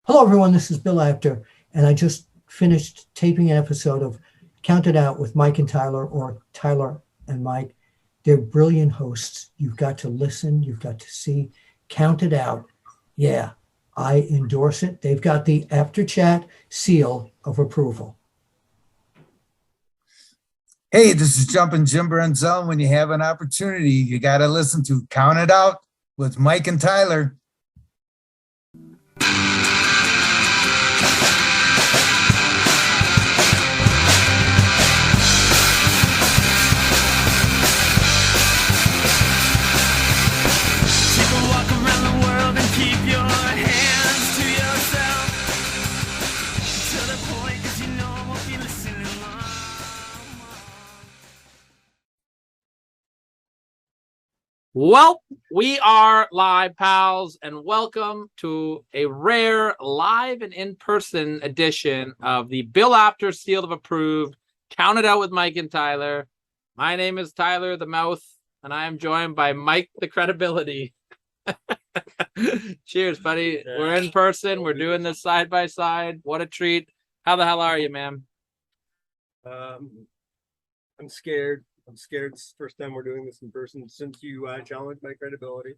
Hello, everyone. This is Bill Apter, and I just finished taping an episode of Count It Out with Mike and Tyler, or Tyler and Mike. They're brilliant hosts. You've got to listen, you've got to see. Count It Out. Yeah, I endorse it. They've got the After Chat seal of approval. Hey, this is Jumpin' Jim Brunzell. When you have an opportunity, you got to listen to Count It Out with Mike and Tyler. Well, we are live, pals, and welcome to a rare live and in-person edition of the Bill Apter Seal of Approved, Count It Out with Mike and Tyler. My name is Tyler the Mouth, and I am joined by Mike the Credibility. Cheers, buddy. Yeah. We're in person. We're doing this side by side. What a treat. How the hell are you, man? I'm scared. I'm scared. It's the first time we're doing this in person since you challenged my credibility.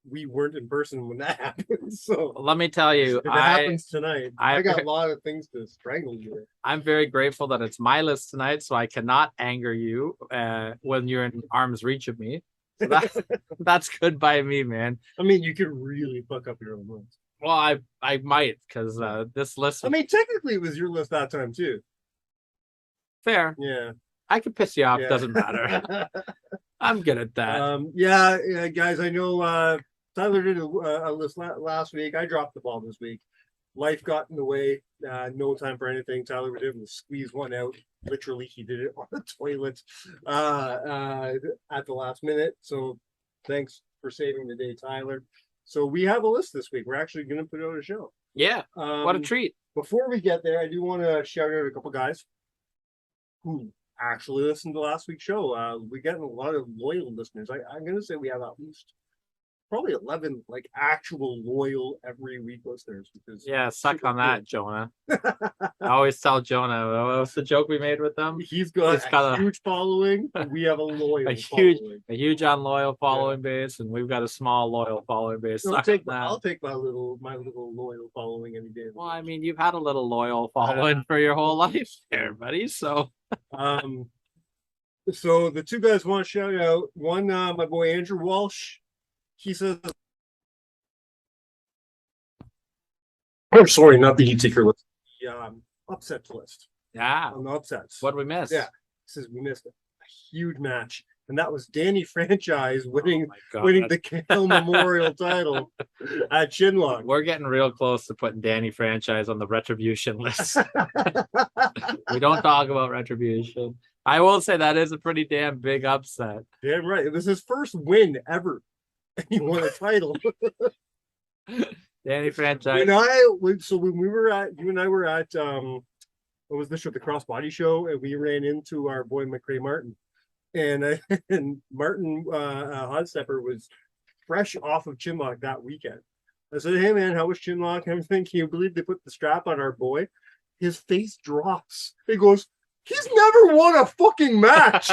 We weren't in person when that happened. So let me tell you, if it happens tonight, I got a lot of things to strangle you with. I'm very grateful that it's my list tonight, so I cannot anger you when you're in arm's reach of me. So that's good by me, man. I mean, you could really fuck up your own list. Well, I might, because this list. I mean, technically, it was your list that time too. Fair. Yeah. I can piss you off. Yeah. Doesn't matter. I'm good at that. Yeah, guys. I know Tyler did a list last week. I dropped the ball this week. Life got in the way. No time for anything. Tyler was able to squeeze one out. Literally, he did it on the toilet at the last minute. So, thanks for saving the day, Tyler. So we have a list this week. We're actually going to put out a show. Yeah. What a treat. Before we get there, I do want to shout out a couple guys who actually listened to last week's show. We got a lot of loyal listeners. I'm going to say we have at least probably 11 like actual loyal every week listeners. Because suck on that, Jonah. I always tell Jonah, what's the joke we made with them? He's got a huge following. We have a loyal following. A huge unloyal following base, and we've got a small loyal following base. I'll take my little loyal following any day. Well, I mean, you've had a little loyal following for your whole life there, buddy. So so the two guys want to shout out. One, my boy Andrew Walsh. He says, "Oh, sorry, not the heat seeker list. The upsets list. Yeah, on the upsets. What did we miss? Yeah, he says we missed a huge match, and that was Danny Franchise winning the Kale Memorial title at Chinlock. We're getting real close to putting Danny Franchise on the Retribution list. We don't talk about Retribution. I will say that is a pretty damn big upset. Damn right. It was his first win ever. He won a title. Danny Franchise. When we were at, you and I were at what was the show, the Crossbody Show, and we ran into our boy McRae Martin, and Martin Hodstepper was fresh off of Chinlock that weekend. I said, "Hey man, how was Chinlock and everything? Can you believe they put the strap on our boy?" His face drops. He goes, "He's never won a fucking match."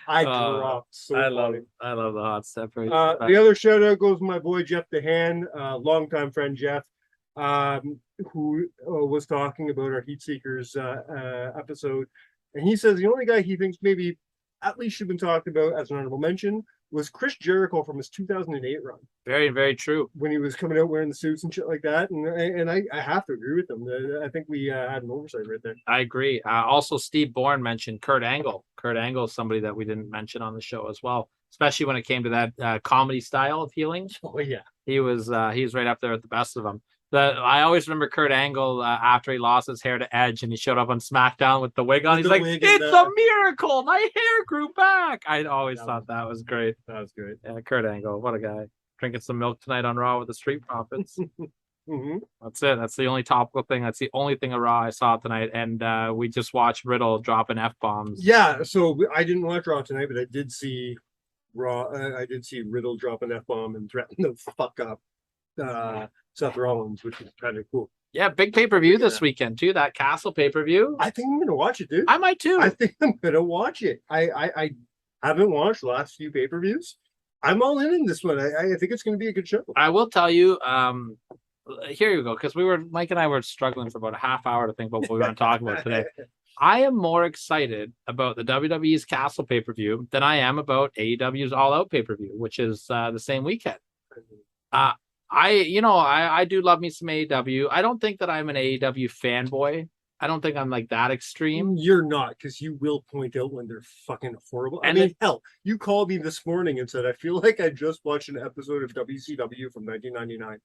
I dropped so I love the hot step. The other shout out goes to my boy Jeff DeHaan, longtime friend Jeff, who was talking about our Heat Seekers episode, and he says the only guy he thinks maybe at least should have been talked about as an honorable mention was Chris Jericho from his 2008 run. Very, very true. When he was coming out wearing the suits and shit like that, and I have to agree with him. I think we had an oversight right there. I agree. Also, Steve Bourne mentioned Kurt Angle. Kurt Angle is somebody that we didn't mention on the show as well, especially when it came to that comedy style of healing. Oh yeah, he was right up there at the best of them. I always remember Kurt Angle after he lost his hair to Edge and he showed up on SmackDown with the wig on. He's like, "It's a miracle! My hair grew back." I always thought that was great. That was great. Yeah, Kurt Angle, what a guy. Drinking some milk tonight on Raw with the Street Profits. Mm-hmm. That's it. That's the only topical thing. That's the only thing of Raw I saw tonight. And we just watched Riddle dropping F-bombs. Yeah, so I didn't watch Raw tonight, but I did see Raw. I did see Riddle drop an F-bomb and threaten to fuck up Seth Rollins, which is kind of cool. Yeah, big pay-per-view this Yeah. weekend too. That Castle pay-per-view. I think I'm gonna watch it, dude. I might too. I think I'm gonna watch it. I haven't watched the last few pay-per-views. I'm all in this one. I think it's gonna be a good show. I will tell you, here you go, because Mike and I were struggling for about a half hour to think about what we want to talk about today. I am more excited about the WWE's Castle pay-per-view than I am about AEW's All Out pay-per-view, which is the same weekend. I do love me some AEW. I don't think that I'm an AEW fanboy. I don't think I'm like that extreme. You're not, because you will point out when they're fucking horrible. And I mean, hell, you called me this morning and said, I feel like I just watched an episode of WCW from 1999.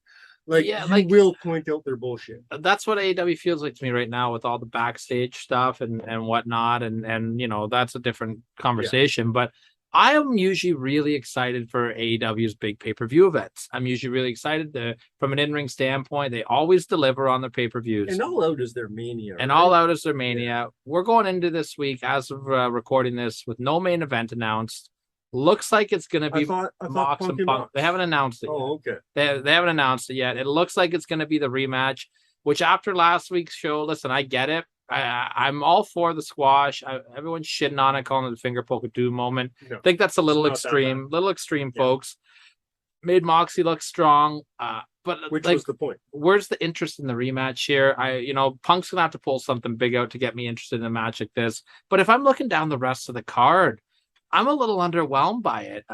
Like, Yeah, you like- will point out their bullshit. That's what AEW feels like to me right now with all the backstage stuff and whatnot. And that's a different conversation. But I am usually really excited for AEW's big pay-per-view events. I'm usually really excited from an in-ring standpoint. They always deliver on their pay-per-views. And All Out is their mania. And right? All Out is their mania. We're going into this week as of recording this with no main event announced. Looks like it's going to I be thought Mox and Punk Punk. They haven't announced it yet. Oh, okay. They haven't announced it yet. It looks like it's going to be the rematch, which after last week's show, listen, I get it. I'm all for the squash. Everyone's shitting on it, calling it the finger poke of doom moment. No, I think that's a little it's not that extreme, Yeah. folks. Made Moxie look strong, but Which like, was the point. where's the interest in the rematch here? Punk's gonna have to pull something big out to get me interested in a match like this. But if I'm looking down the rest of the card, I'm a little underwhelmed by it.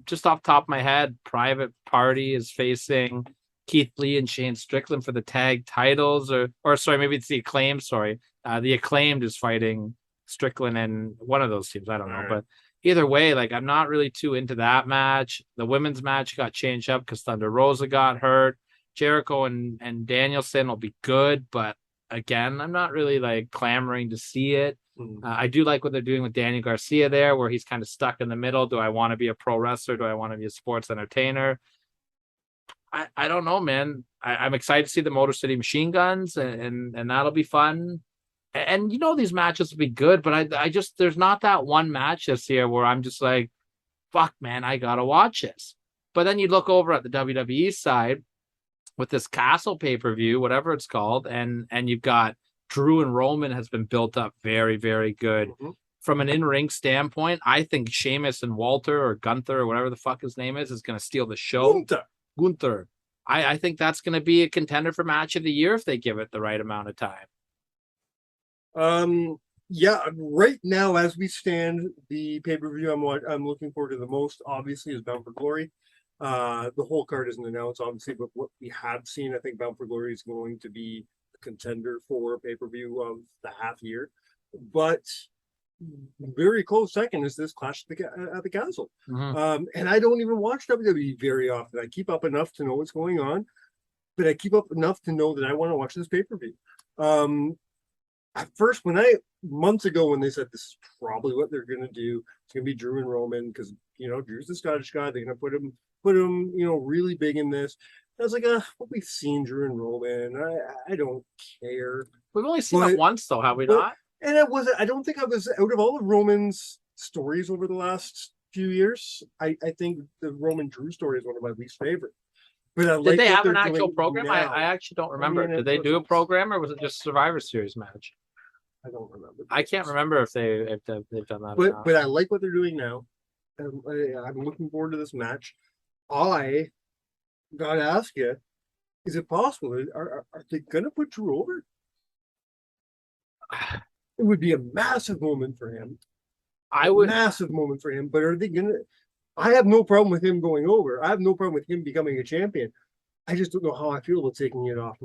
Just off the top of my head, Private Party is facing Keith Lee and Shane Strickland for the tag titles, or sorry, maybe it's the Acclaimed. Sorry, the Acclaimed is fighting Strickland and one of those teams. I don't know, All right. but either way, like I'm not really too into that match. The women's match got changed up because Thunder Rosa got hurt. Jericho and Danielson will be good, but again, I'm not really like clamoring to see it. I do like what they're doing with Daniel Garcia there, where he's kind of stuck in the middle. Do I want to be a pro wrestler? Do I want to be a sports entertainer? I don't know, man. I'm excited to see the Motor City Machine Guns, and that'll be fun. And these matches will be good, but I just there's not that one match this year where I'm just like, fuck, man, I gotta watch this. But then you look over at the WWE side with this Castle pay-per-view, whatever it's called, and you've got Drew and Roman has been built up very, very good. Mhm. From an in-ring standpoint, I think Sheamus and Walter or Gunther or whatever the fuck his name is going to steal the show. Gunther. I think that's going to be a contender for match of the year if they give it the right amount of time. Yeah, right now as we stand, the pay-per-view I'm looking forward to the most, obviously, is Bound for Glory. The whole card isn't announced, obviously, but what we have seen, I think Bound for Glory is going to be a contender for a pay-per-view of the half year. But very close second is this Clash at the Castle. Mhm. And I don't even watch WWE very often. I keep up enough to know what's going on, but I keep up enough to know that I want to watch this pay-per-view. At first, months ago, when they said this is probably what they're going to do, it's going to be Drew and Roman because Drew's the Scottish guy. They're going to put him, really big in this. I was like, we've seen Drew and Roman. I don't care. We've only seen But- it once, though, have we but- not? And I don't think I was out of all of Roman's stories over the last few years. I think the Roman Drew story is one of my least favorite. But I Did like they what have an they're actual doing program? now. I actually don't remember. mean, Did they it do a was- program or was it just a Survivor Series match? I don't remember. I can't remember if they've done that. or But not. but I like what they're doing now. I'm looking forward to this match. I gotta ask you, is it possible? Are they gonna put Drew over? It would be a massive moment for him. I would. Massive moment for him. But are they gonna? I have no problem with him going over. I have no problem with him becoming a champion. I just don't know how I feel about taking it off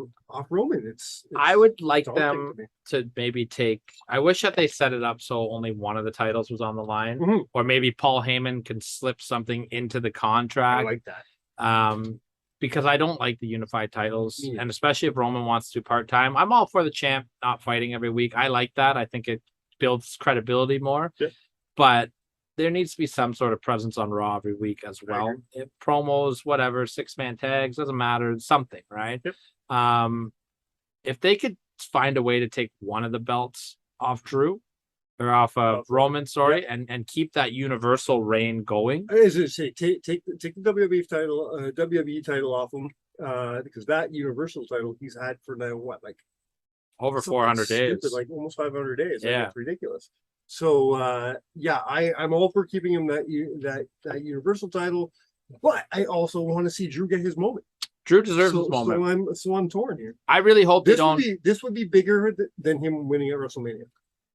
Roman. I would like daunting them to me. to maybe take. I wish that they set it up so only one of the titles was on the line, Mhm. or maybe Paul Heyman can slip something into the I contract. like that. Because I don't like the unified titles, Yeah. and especially if Roman wants to do part-time. I'm all for the champ not fighting every week. I like that. I think it builds credibility more. Yeah. But there needs to be some sort of presence on Raw every week as I well. agree. If promos, whatever, 6-man tags, doesn't matter, something, right? Yep. If they could find a way to take one of the belts off Drew or off Off Roman, sorry, and keep that universal reign going. As I say, take the WWE title off him because that Universal title he's had for now what, like Over something 400 days. stupid, like almost 500 days. Like, Yeah. it's ridiculous. So yeah, I'm all for keeping him that Universal title, but I also want to see Drew get his moment. Drew deserves so, this moment. So I'm torn here. I really hope they This don't. would be bigger than him winning at WrestleMania.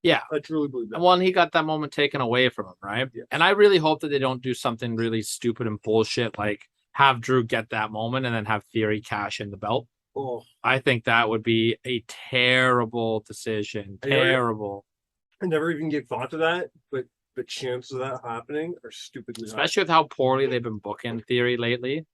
Yeah. I truly believe that. Well, and he got that moment taken away from him, right? Yes. And I really hope that they don't do something really stupid and bullshit, like have Drew get that moment and then have Theory cash in the belt. Oh, I think that would be a terrible decision. I never- Terrible. I never even gave thought to that, but the chances of that happening are stupidly high. Especially with how poorly they've been booking Theory lately.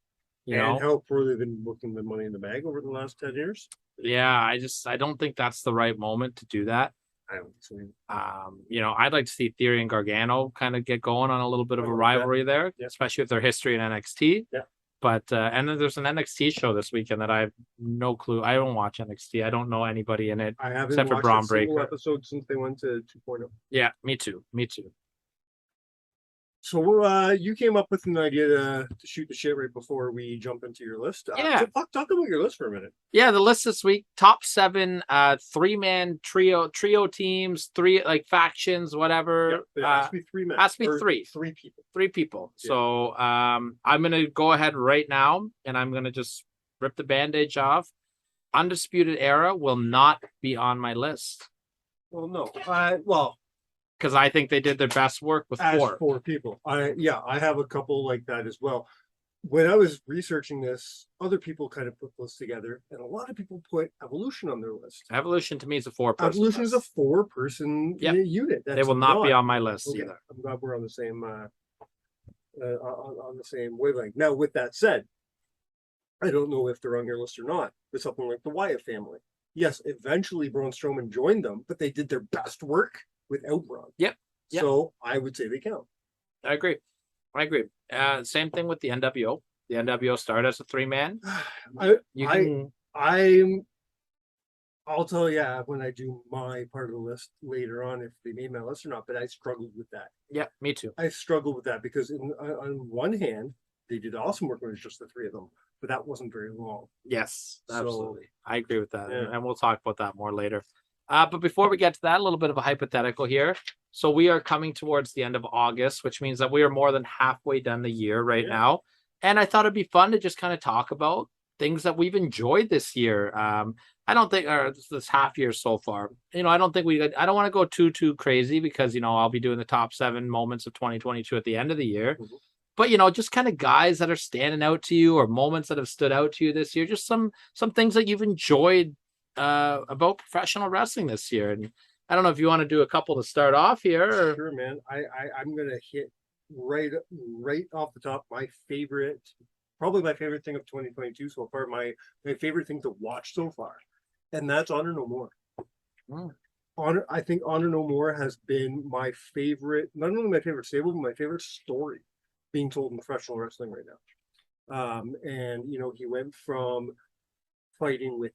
You And know? how poorly they've been booking the Money in the Bag over the last 10 years. Yeah, I don't think that's the right moment to do that. I don't think so. You know, I'd like to see Theory and Gargano kind of get going on a little bit of I a like that. rivalry there, Yeah. especially with their history in NXT. Yeah. But and then there's an NXT show this weekend that I have no clue. I don't watch NXT. I don't know anybody in it. I haven't Except for watched Braun a single Breaker. episode since they went to 2.0. Yeah, me too. Me too. So you came up with an idea to shoot the shit right before we jump into your list. Yeah. So talk about your list for a minute. Yeah, the list this week: top 7, 3-man trio teams, 3 like factions, whatever. It has to be 3 men. has to be or 3. 3 people. 3 people. Yeah. So I'm gonna go ahead right now and I'm gonna just rip the bandage off. Undisputed Era will not be on my list Well, no. Well, because I think they did their best work with as 4. 4 people. I have a couple like that as well. When I was researching this, other people kind of put this together, and a lot of people put Evolution on their list. Evolution to me is a 4-person. Evolution is a list. 4-person Yep. unit. They That's will not be on my list Okay, either. I'm glad we're on the same on the same wavelength. Now, with that said, I don't know if they're on your list or not. But something like the Wyatt family. Yes, eventually Braun Strowman joined them, but they did their best work without Braun. Yep. Yep. So I would say they count. I agree. Same thing with the NWO. The NWO started as a 3-man. You can I'll tell you when I do my part of the list later on if they made my list or not. But I struggled with that. yeah, me too. I struggled with that because on one hand they did awesome work when it was just the 3 of them, but that wasn't very long. Yes, So, absolutely. I agree with that. yeah. And we'll talk about that more later. But before we get to that, a little bit of a hypothetical here. So we are coming towards the end of August, which means that we are more than halfway done the year right Yeah. now. And I thought it'd be fun to just kind of talk about things that we've enjoyed this year. I don't think, or this half year so far, I don't think I don't want to go too crazy because, I'll be doing the top 7 moments of 2022 at the end of the year. Mhm. But, just kind of guys that are standing out to you or moments that have stood out to you this year, just some things that you've enjoyed about professional wrestling this year. And I don't know if you want to do a couple to start off here. Or... Sure, man. I'm gonna hit right off the top probably my favorite thing of 2022 so far. My favorite thing to watch so far, and that's Honor No More. Mm. I think Honor No More has been my favorite, not only my favorite stable, but my favorite story being told in professional wrestling right now. And he went from fighting with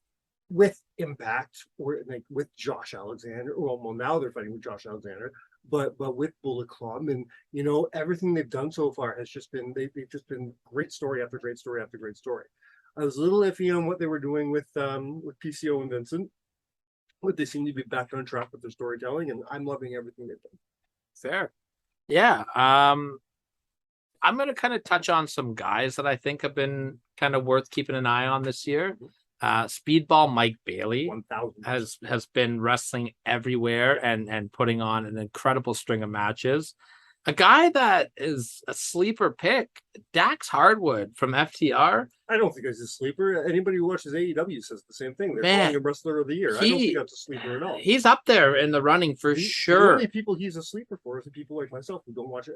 Impact or like with Josh Alexander. Well, now they're fighting with Josh Alexander, but with Bullet Club, and everything they've done so far has just been they've just been great story after great story after great story. I was a little iffy on what they were doing with PCO and Vincent, but they seem to be back on track with their storytelling, and I'm loving everything they've done. Fair. Yeah. I'm going to kind of touch on some guys that I think have been kind of worth keeping an eye on this year. Speedball Mike Bailey 1,000 has been wrestling everywhere and putting on an incredible string of matches. A guy that is a sleeper pick, Dax Hardwood from FTR. I don't think he's a sleeper. Anybody who watches AEW says the same thing. They're Man, calling him Wrestler of the Year. I don't think that's a sleeper at all. He's up there in the running for The sure. only people he's a sleeper for is the people like myself who don't watch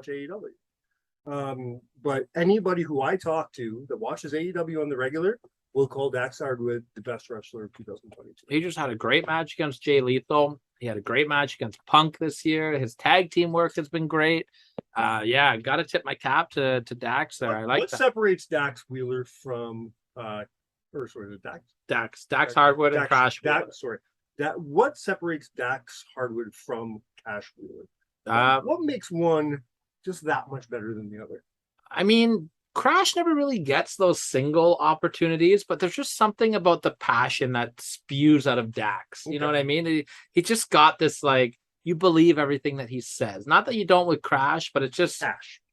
AEW. But anybody who I talk to that watches AEW on the regular will call Dax Hardwood the best wrestler of 2022. He just had a great match against Jay Lethal. He had a great match against Punk this year. His tag team work has been great. Yeah, got to tip my cap to Dax there. I like what that. separates Dax Wheeler from Dax Hardwood and Crash Wheeler. What separates Dax Hardwood from Cash Wheeler? Uh, What makes one just that much better than the other? I mean, Crash never really gets those single opportunities, but there's just something about the passion that spews out of Dax. You know what I mean? He just got this, like, you believe everything that he says. Not that you don't with Crash, but it's just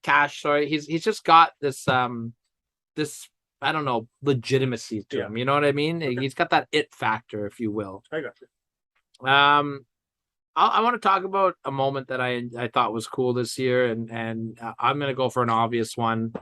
Cash. Sorry, he's just got this this, I don't know, legitimacy to him. You know what I mean? He's got that it factor, if you will. I got you. I want to talk about a moment that I thought was cool this year, and I'm gonna go for an obvious one.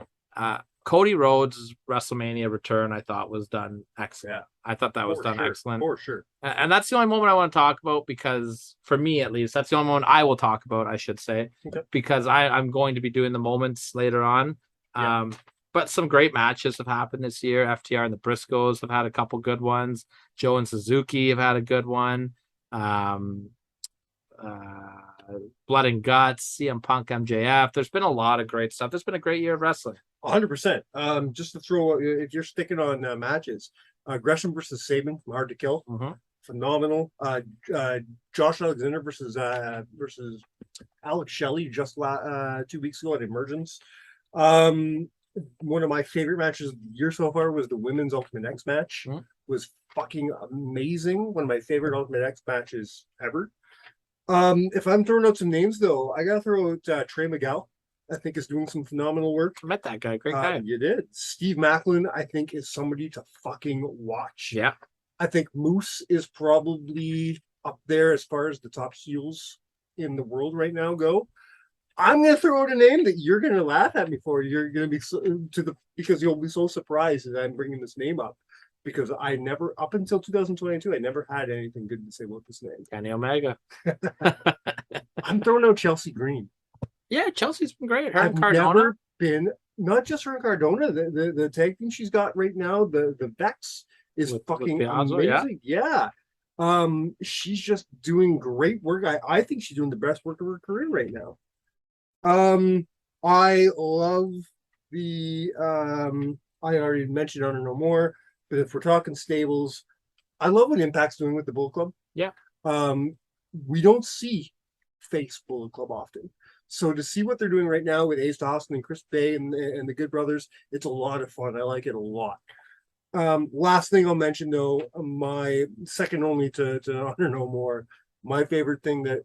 Cody Rhodes' WrestleMania return, I thought was done excellent. Yeah. I thought that was done excellent. For sure. And that's the only moment I want to talk about, because for me, at least, that's the only moment I will talk about, I should say, because I'm going to be doing the moments later on. But some great matches have happened this year. FTR and the Briscoes have had a couple good ones. Joe and Suzuki have had a good one. Blood and Guts, CM Punk, MJF. There's been a lot of great stuff. There's been a great year of wrestling. 100%. Just to throw, if you're sticking on matches, Gresham versus Saban from Hard to Kill, phenomenal. Josh Alexander versus Alex Shelley just 2 weeks ago at Emergence. One of my favorite matches of the year so far was the Women's Ultimate X match. Was fucking amazing. One of my favorite Ultimate X matches ever. If I'm throwing out some names though, I gotta throw out Trey Miguel. I think is doing some phenomenal work. I met that guy. Great guy. You did. Steve Macklin, I think, is somebody to fucking watch. Yeah. I think Moose is probably up there as far as the top heels in the world right now go. I'm gonna throw out a name that you're gonna laugh at me for. You're gonna be because you'll be so surprised that I'm bringing this name up, because I never, up until 2022, I never had anything good to say about this name. Kenny Omega. I'm throwing out Chelsea Green. Yeah, Chelsea's been great. Her I've and Cardona. never been, not just her and Cardona, the tag team she's got right now, the Vex is fucking Piazza, amazing. Yeah. She's just doing great work. I think she's doing the best work of her career right now. I love the I already mentioned Honor No More, but if we're talking stables, I love what Impact's doing with the Bullet Club. Yeah. We don't see face Bullet Club often. So to see what they're doing right now with Ace Dawson and Chris Bay and the Good Brothers, it's a lot of fun. I like it a lot. Last thing I'll mention though, my second only to Honor No More, my favorite thing that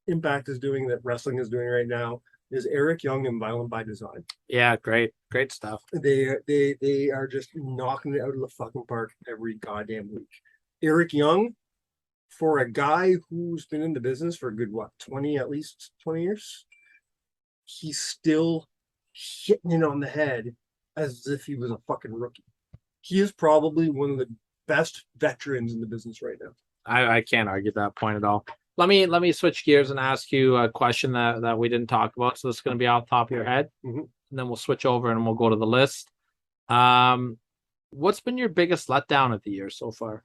Impact is doing, that wrestling is doing right now, is Eric Young and Violent by Design. Yeah, great stuff. They are just knocking it out of the fucking park every goddamn week. Eric Young, for a guy who's been in the business for a good, at least 20 years, he's still hitting it on the head as if he was a fucking rookie. He is probably one of the best veterans in the business right now. I can't argue that point at all. Let me switch gears and ask you a question that we didn't talk about. So this is going to be off the top of your head, and then we'll switch over and we'll go to the list. What's been your biggest letdown of the year so far?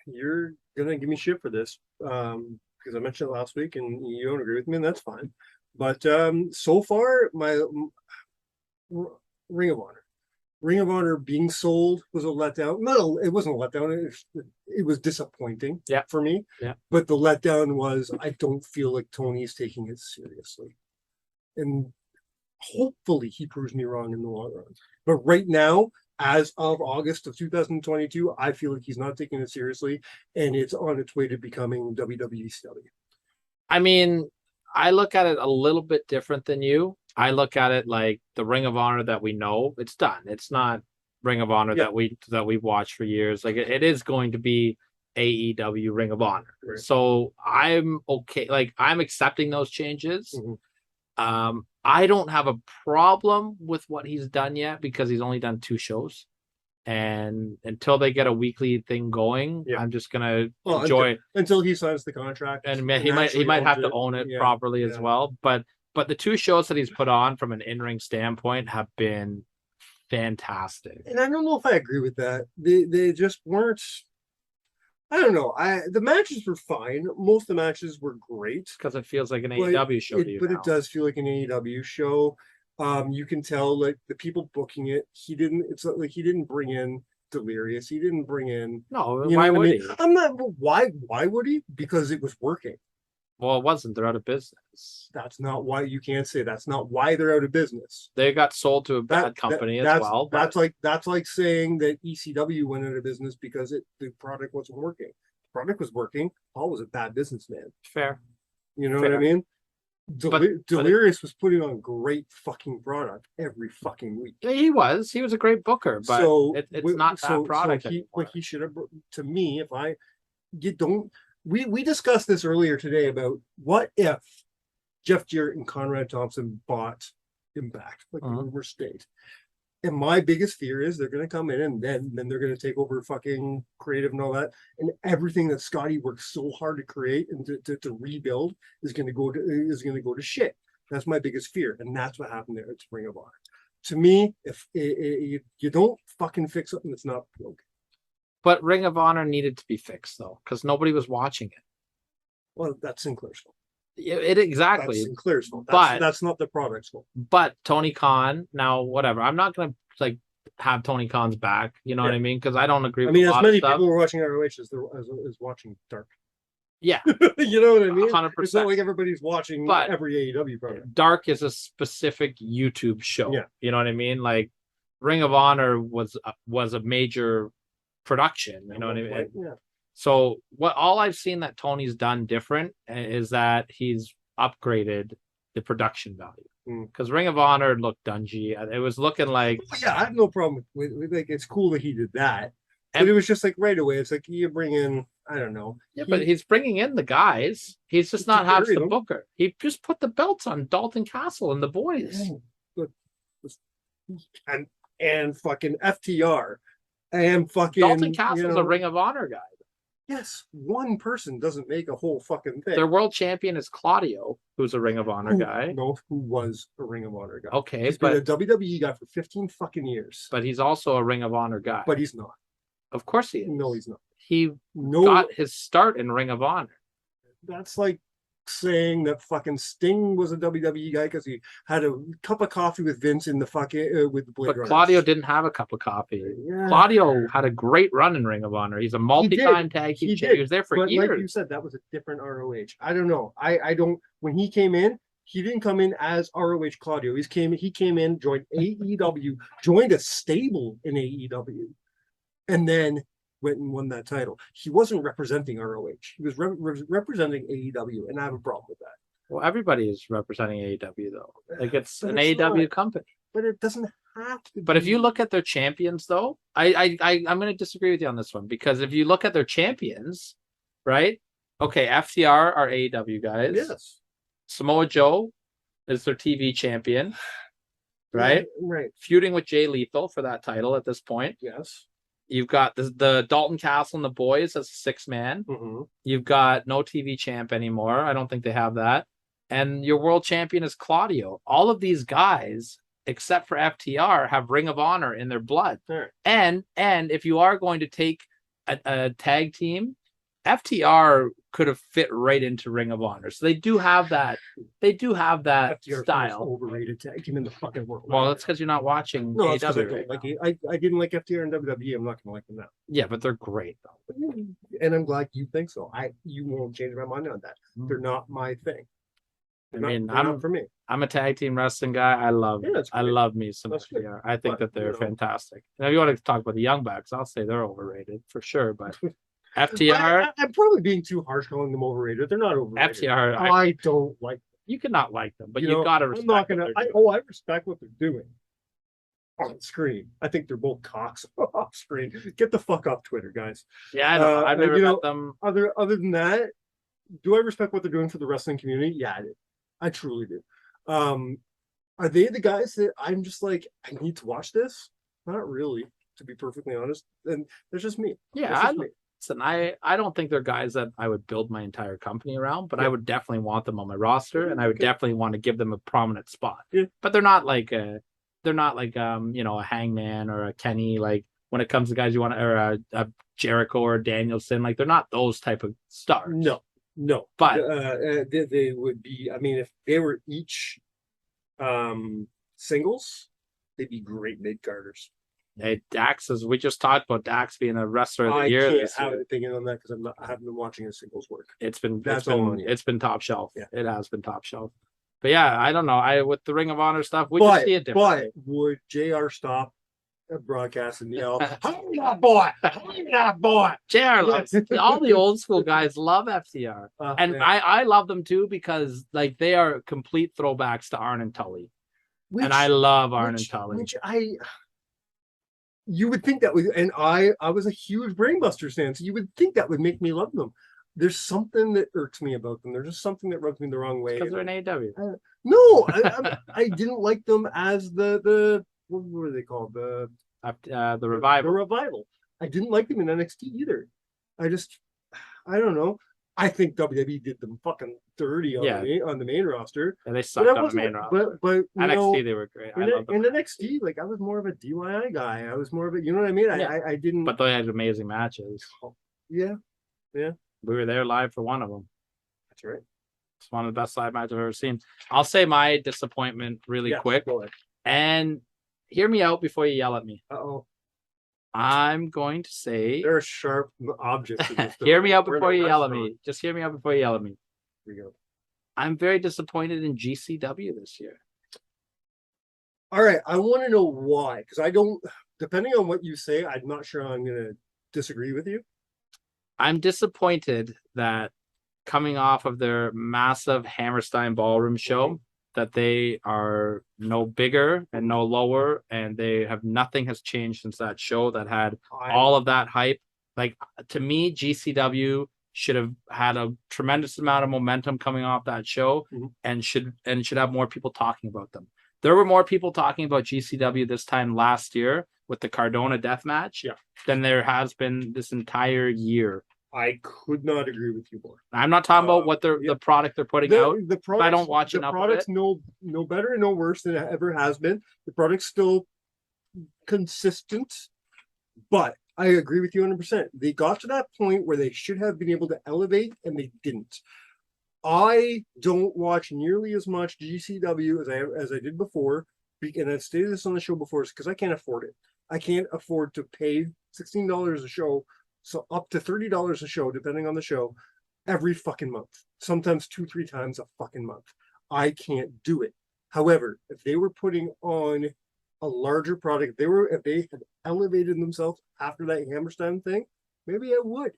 You're gonna give me shit for this, because I mentioned it last week and you don't agree with me, and that's fine. But so far, my Ring of Honor being sold was a letdown. It wasn't a letdown. It was disappointing for me. Yeah. But the letdown was, I don't feel like Tony's taking it seriously. And hopefully he proves me wrong in the long run. But right now, as of August of 2022, I feel like he's not taking it seriously, and it's on its way to becoming WWE style. I mean, I look at it a little bit different than you. I look at it like the Ring of Honor that we know, it's done. It's not Ring of Honor that we've watched for years. Like it is going to be AEW Ring of Honor. Right. So I'm okay. Like I'm accepting those changes. I don't have a problem with what he's done yet, because he's only done 2 shows. And until they get a weekly thing going, I'm just gonna enjoy until he signs the contract. And he might have to own it properly as well. But the 2 shows that he's put on from an in-ring standpoint have been fantastic. And I don't know if I agree with that. They just weren't. I don't know. The matches were fine. Most of the matches were great. Because it feels like an AEW show to you. But it does feel like an AEW show. You can tell, like, the people booking it, it's not like he didn't bring in Delirious. He didn't bring in. No, why would he? I'm not. Why would he? Because it was working. Well, it wasn't. They're out of business. That's not why you can't say that's not why they're out of business. They got sold to a bad company as well. That's like saying that ECW went out of business because the product wasn't working. The product was working. Paul was a bad businessman. fair. You know what I Fair. mean? But Delirious was putting on great fucking product every fucking week. Yeah, he was a great booker, but it's not that product. What he should have, to me, if I you don't, we discussed this earlier today about what if Jeff Jarrett and Conrad Thompson bought Impact, like Uh-huh. rumor state. And my biggest fear is they're going to come in and then they're going to take over fucking creative and all that, and everything that Scotty worked so hard to create and to rebuild is going to go to shit. That's my biggest fear, and that's what happened there at Ring of Honor. To me, if you don't fucking fix something that's not broken, But Ring of Honor needed to be fixed though, because nobody was watching it. well, that's Sinclair's fault. It exactly. That's Sinclair's fault. But- That's not the product's fault. But Tony Khan, now whatever. I'm not gonna like have Tony Khan's back. You know what Yeah. I mean? Because I don't agree I with mean, a as lot many of stuff. people were watching ROH as watching Dark. Yeah, You know what I mean? 100%. It's not like everybody's watching But- every AEW product. Dark is a specific YouTube show. Yeah. You know what I mean? Like Ring of Honor was a major production. You know what I mean? Yeah. So what all I've seen that Tony's done different is that he's upgraded the production value. Mm. Because Ring of Honor looked dungy. It was looking like Yeah, I have no problem with like it's cool that he did that. But And- it was just like right away. It's like you bring in, I don't know. yeah, but he's bringing in the guys. He's just not half carry the them. booker. He just put the belts on Dalton Castle and the boys. And fucking FTR and fucking Dalton Castle's you know, a Ring of Honor guy. Yes, one person doesn't make a whole fucking thing. Their world champion is Claudio, who's a Ring of Honor guy. No, who was a Ring of Honor guy. Okay, He's been a WWE guy for 15 fucking years. but he's also a Ring of Honor guy. But he's not. Of course he is. No, he's not. He No, got his start in Ring of Honor. that's like saying that fucking Sting was a WWE guy because he had a cup of coffee with Vince in the fucking with the Blade But Runners. Claudio didn't have a cup of coffee. Yeah. Claudio had a great run in Ring of Honor. He's a multi-time tag team He champion. did. He was there for But like you years. said, that was a different ROH. I don't know. I don't. When he came in, he didn't come in as ROH Claudio. He came in, joined AEW, joined a stable in AEW, and then went and won that title. He wasn't representing ROH. He was representing AEW, and I have a problem with that. Well, everybody is representing AEW though. Like it's But an it's AEW not. company. But it doesn't have to. But if be. you look at their champions, though, I'm going to disagree with you on this one because if you look at their champions, right? Okay, FTR are AEW guys. yes, Samoa Joe is their TV champion, right? right, Feuding with Jay Lethal for that title at this point. yes. You've got the Dalton Castle and the boys as a 6-man. Mm-hmm. You've got no TV champ anymore. I don't think they have that. And your world champion is Claudio. All of these guys, except for FTR, have Ring of Honor in their blood. Sure. And if you are going to take a tag team, FTR could have fit right into Ring of Honor. So they do have that. They do have that FTR style. overrated tag team in the fucking world. Well, that's because you're not watching no, it's 'cause I AEW. don't Right like now. it. I didn't like FTR and WWE. I'm not gonna like them now. Yeah, but they're great though. And I'm glad you think so. You won't change my mind on that. They're not my thing. I They're mean, not for me. I'm a tag team wrestling guy. I love Yeah, that's I great. love me some That's good. FTR. I think But, that they're you know. fantastic. Now, if you want to talk about the Young Bucks, I'll say they're overrated for sure. But FTR, I'm probably being too harsh calling them overrated. They're not overrated. FTR, I don't like. you cannot like them, but you you know, gotta I'm respect. not gonna. what they're doing. I respect what they're doing on screen. I think they're both cocks off screen. Get the fuck off Twitter, guys. Yeah, I know. I've never you met know, them. Other than that, do I respect what they're doing for the wrestling community? Yeah, I do. I truly do. Are they the guys that I'm just like, I need to watch this? Not really, to be perfectly honest. And there's just me. Yeah, That's just me. listen, I don't think they're guys that I would build my entire company around, but I would definitely want them on my roster, and I would Okay. definitely want to give them a prominent spot. Yeah. But they're not like a Hangman or a Kenny. Like when it comes to guys you want, or a Jericho or a Danielson, like they're not those type of stars. No. But They would be. I mean, if they were each singles, they'd be great mid carders. Hey, Dax is. We just talked about Dax being a wrestler of the I year can't this have year. an opinion on that because I haven't been watching his singles work. It's That's all on been you. it's been top shelf. Yeah. It has been top shelf. But yeah, I don't know. I with the Ring of Honor stuff, we just see it differently. But would JR stop a broadcast and yell, "Hurry that boy! Hurry that boy!" JR loves all the old school guys love FTR. And Yeah. I love them too because like they are complete throwbacks to Arn and Tully. And I Which- love Arn and Tully. Which you would think that would, and I was a huge Brainbusters fan, so you would think that would make me love them. There's something that irks me about them. There's just something that rubs me the wrong way. Because they're in AEW. No, I didn't like them as the what were they called? The The revival. revival. I didn't like them in NXT either. I don't know. I think WWE did them fucking dirty on, Yeah. on the main roster. And they But sucked I on the wasn't. main roster. But you NXT, know, they were great. I in, love them. in NXT, like I was more of a DIY guy. I was more of a, you know what I mean? Yeah. I didn't. But they had amazing matches. Yeah, We were there live for one of them. that's right. It's one of the best live matches I've ever seen. I'll say my disappointment really Yes, quick. go ahead. And hear me out before you yell at me. Uh-oh. I'm going to say, There are sharp objects. In this hear me out We're in before a you yell at restaurant. me. Just hear me out before you yell at me. Here we go. I'm very disappointed in GCW this year. All right, I want to know why, because I don't. Depending on what you say, I'm not sure I'm going to disagree with you. I'm disappointed that coming off of their massive Hammerstein Ballroom show, that they are no bigger and no lower, and they have nothing has changed since that show that had all of that hype. Like to me, GCW should have had a tremendous amount of momentum coming off that show, Mhm. and should have more people talking about them. There were more people talking about GCW this time last year with the Cardona death match Yeah. than there has been this entire year. I could not agree with you more. I'm not talking about what yeah. the product they're putting out. The I don't watch the enough of product's it. no better and no worse than it ever has been. The product's still consistent, but I agree with you 100%. They got to that point where they should have been able to elevate, and they didn't. I don't watch nearly as much GCW as I did before, and I've stated this on the show before, because I can't afford it. I can't afford to pay $16 a show, so up to $30 a show, depending on the show, every fucking month. Sometimes 2-3 times a fucking month. I can't do it. However, if they were putting on a larger product, if they had elevated themselves after that Hammerstein thing, maybe I would.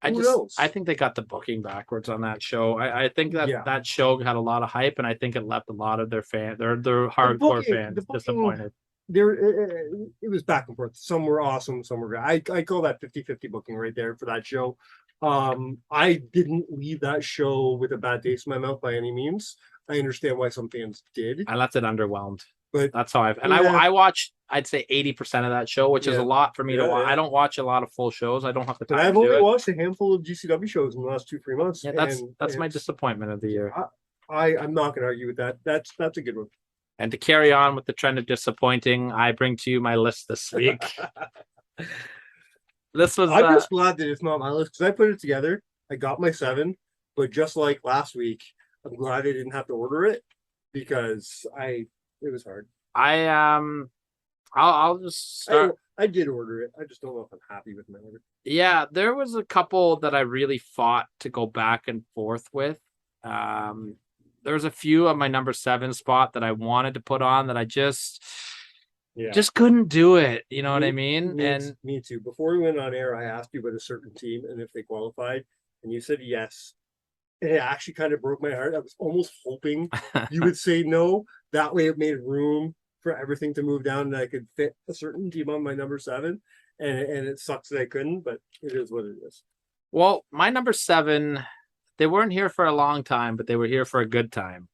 Who knows? I think they got the booking backwards on that show. I think that Yeah. that show had a lot of hype, and I think it left a lot of their hardcore booking- fans the booking- disappointed. There, it was back and forth. Some were awesome, some were great. I call that 50-50 booking right there for that show. I didn't leave that show with a bad taste in my mouth by any means. I understand why some fans did. I left it underwhelmed. But That's how I've and yeah. I watched I'd say 80% of that show, which is Yeah. a lot for me to Yeah, watch. yeah. I don't watch a lot of full shows. I don't have the But time I've to do only it. watched a handful of GCW shows in the last 2-3 months. Yeah, that's and my it's- disappointment of the year. I'm not going to argue with that. That's a good one. And to carry on with the trend of disappointing, I bring to you my list this week. This was I'm just glad that it's not my list because I put it together. I got my 7, but just like last week, I'm glad I didn't have to order it because it was hard. I'll just start. I did order it. I just don't know if I'm happy with my order. Yeah, there was a couple that I really fought to go back and forth with. There was a few on my number 7 spot that I wanted to put on that I just couldn't do it. You know what I mean? Me too. Before we went on air, I asked you about a certain team and if they qualified, and you said yes. And it actually kind of broke my heart. I was almost hoping you would say no. That way, it made room for everything to move down, and I could fit a certain team on my number 7. And it sucks that I couldn't, but it is what it is. Well, my number 7, they weren't here for a long time, but they were here for a good time.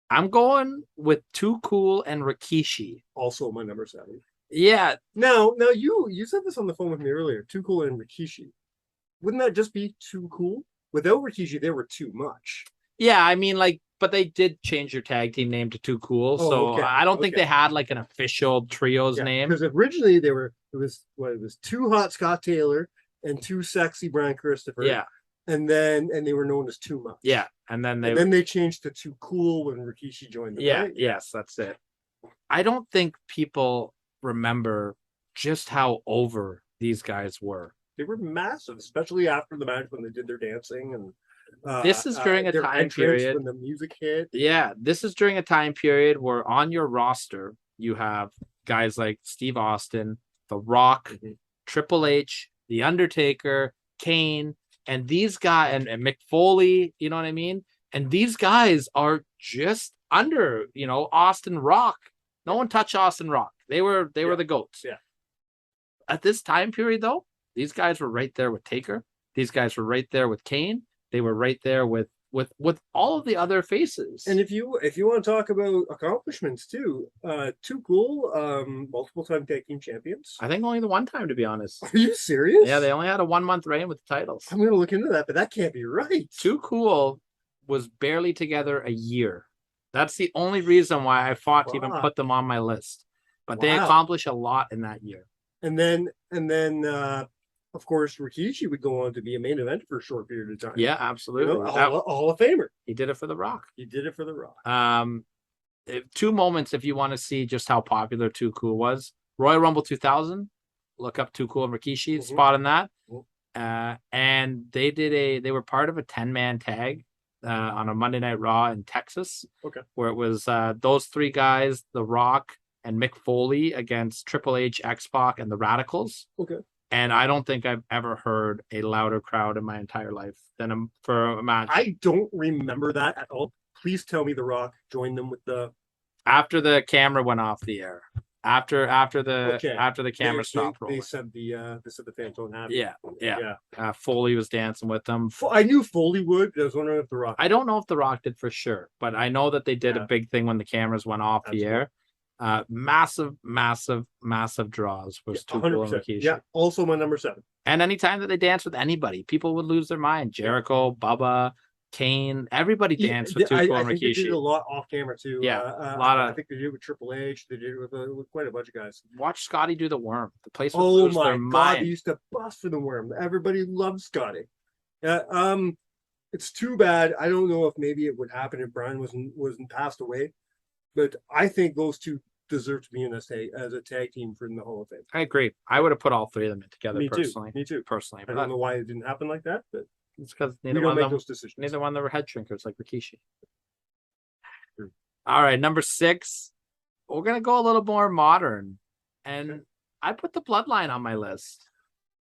I'm going with Too Cool and Rikishi. Also, my number 7. Yeah, Now, you said this on the phone with me earlier. Too Cool and Rikishi. Wouldn't that just be too cool? Without Rikishi, they were too much. yeah. I mean, like, but they did change their tag team name to Too Cool, Oh, so okay, I don't think okay. they had like an official trios name. Because originally it was Too Hot Scott Taylor and Too Sexy Brian Christopher. Yeah, And they were known as Too Much. yeah, and then they And then they changed to Too Cool when Rikishi joined them. yeah, right? yes, that's it. I don't think people remember just how over these guys were. They were massive, especially after the match when they did their dancing and This is during a their time entrance period. when the music hit. Yeah, this is during a time period where on your roster you have guys like Steve Austin, The Rock, Mhm. Triple H, The Undertaker, Kane, and these guys and Mick Foley, you know what I mean? And these guys are just under, Austin Rock. No one touched Austin Rock. They were Yeah. the GOATs. Yeah. At this time period, though, these guys were right there with Taker. These guys were right there with Kane. They were right there with all of the other faces. And if you want to talk about accomplishments too, Too Cool, multiple time tag team champions. I think only the one time, to be honest. Are you serious? Yeah, they only had a 1 month reign with the titles. I'm gonna look into that, but that can't be right. Too Cool was barely together a year. That's the only reason why I fought to even Wow. put them on my list. But they Wow. accomplished a lot in that year. And then of course Rikishi would go on to be a main event for a short period of time. Yeah, You absolutely. know, Hall of Famer. He did it for The Rock. He did it for The Rock. Two moments if you want to see just how popular Too Cool was. Royal Rumble 2000. Look up Too Cool and Rikishi. Mhm. Spot on that. Mhm. And they were part of a 10-man tag on a Monday Night Raw in Texas. Okay. Where it was those three guys, The Rock and Mick Foley against Triple H, X-Pac, and the Radicals. Okay. And I don't think I've ever heard a louder crowd in my entire life than for a match. I don't remember that at all. Please tell me The Rock joined them with the After the camera went off the air. After the camera stopped They rolling. said the fans don't have it. Yeah. Foley was dancing with them. I knew Foley would. I was wondering if The Rock. I don't know if The Rock did for sure, but I know that they did Yeah. a big thing when the cameras went off the air. Massive draws was Too Cool and 100%. Rikishi. Yeah. Also my number 7. And anytime that they danced with anybody, people would lose their mind. Jericho, Bubba, Kane, everybody danced with Too Cool I and think they did Rikishi. a lot off camera too. Yeah, a lot I of- think they did it with Triple H. They did it with quite a bunch of guys. Watch Scotty do the worm. The place would Oh lose my their god, mind. they used to bust for the worm. Everybody loved Scotty. It's too bad. I don't know if maybe it would happen if Brian wasn't passed away, but I think those two deserve to be in as a tag team for the Hall of Fame. I agree. I would have put all three of them in together Me personally. too. Me too. Personally, I but don't know why it didn't happen like that, but it's because we neither don't one make of them those decisions. neither one of them were head shrinkers like Rikishi. True. All right, number 6. We're gonna go a little more modern, and Okay. I put the Bloodline on my list.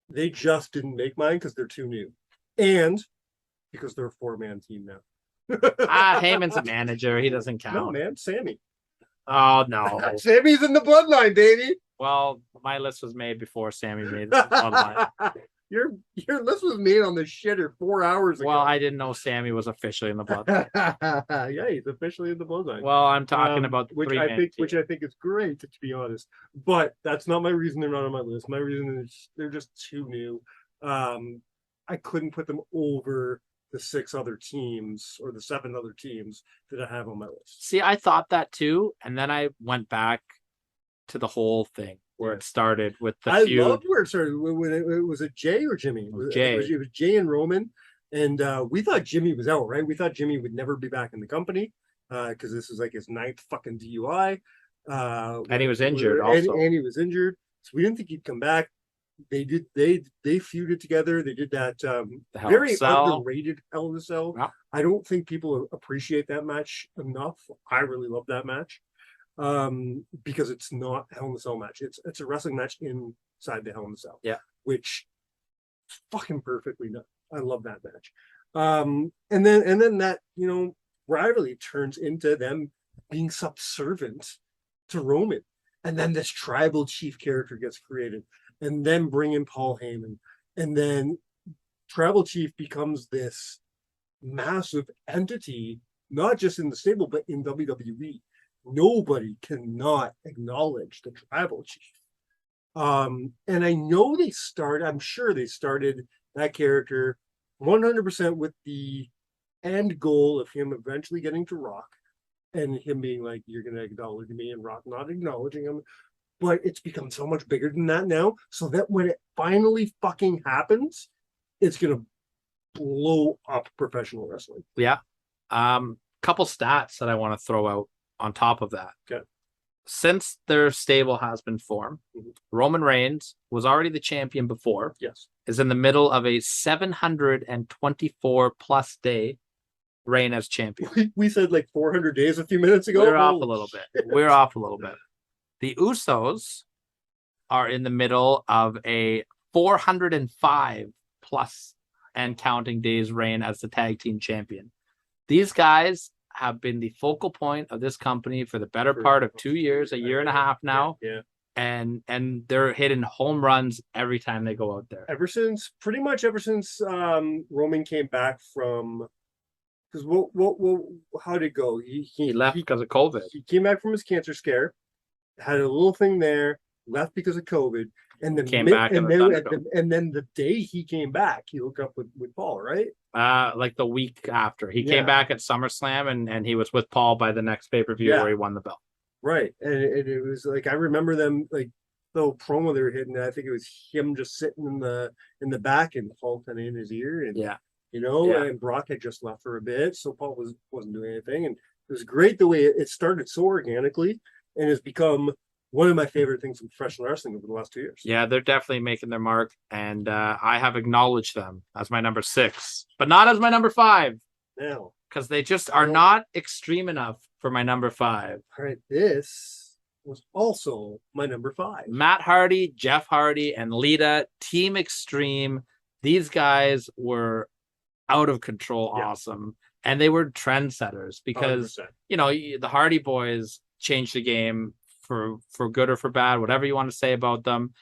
They just didn't make mine because they're too new, and because they're a 4-man team now. Heyman's a manager. He doesn't No, count. man, Sammy. Oh no. Sammy's in the bloodline, baby. Well, my list was made before Sammy made the Bloodline. Your list was made on the shitter 4 hours ago. Well, I didn't know Sammy was officially in the Bloodline. Yeah, he's officially in the bloodline. Well, I'm talking about the which three-man I think team. is great, to be honest. But that's not my reason they're not on my list. My reason is they're just too new. I couldn't put them over the 6 other teams or the 7 other teams that I have on my list. See, I thought that too, and then I went back to the whole thing where it started with the I feud. loved where it started. When it was it Jay or Jimmy? Jay. It was Jay and Roman, and we thought Jimmy was out, right? We thought Jimmy would never be back in the company because this was like his 9th fucking DUI. And he was injured also. and he was injured, so we didn't think he'd come back. They feuded together. They did that The Hell in a very Cell. underrated Hell in a Cell. Yeah. I don't think people appreciate that match enough. I really love that match because it's not a Hell in a Cell match. It's a wrestling match inside the Hell in a Cell. Yeah. Which is fucking perfectly done. I love that match. And then that, rivalry turns into them being subservient to Roman. And then this tribal chief character gets created. And then bring in Paul Heyman. And then Tribal Chief becomes this massive entity, not just in the stable, but in WWE. Nobody cannot acknowledge the Tribal Chief. And I know I'm sure they started that character 100% with the end goal of him eventually getting to Rock and him being like, you're going to acknowledge me, and Rock not acknowledging him. But it's become so much bigger than that now, so that when it finally fucking happens, it's going to blow up professional wrestling. Couple stats that I want to throw out on top of that. Okay. since their stable has been formed, Mhm. Roman Reigns was already the champion before, Yes. is in the middle of a 724 plus day reign as champion. We said like 400 days a few minutes ago. We're off a Holy little shit. bit. We're off a little bit. The Usos are in the middle of a 405 plus and counting days reign as the tag team champion. These guys have been the focal point of this company for the better part of 2 years, a year and a half now, Yeah. and they're hitting home runs every time they go out there. Pretty much ever since Roman came back from, because how did it go? He left because of COVID. He came back from his cancer scare, had a little thing there, left because of COVID, and then Came back in the Thunderdome. and then the day he came back, he hooked up with Paul, right? Like the week after. He Yeah. came back at SummerSlam and he was with Paul by the next pay-per-view Yeah. where he won the belt. Right, and it was like I remember them like the little promo they were hitting. I think it was him just sitting in the back and Paul kind of in his ear, and Yeah. and Brock had just left for a bit, so Paul wasn't doing anything, and it was great the way it started so organically, and has become one of my favorite things in professional wrestling over the last 2 years. Yeah, they're definitely making their mark, and I have acknowledged them as my number 6, but not as my number 5, Now, because they just are not extreme enough for my number 5. all right, this was also my number 5. Matt Hardy, Jeff Hardy, and Lita, Team Extreme. These guys were out of control, Yeah. awesome, and they were trendsetters because 100%. the Hardy Boys changed the game for good or for bad, whatever you want to say about them.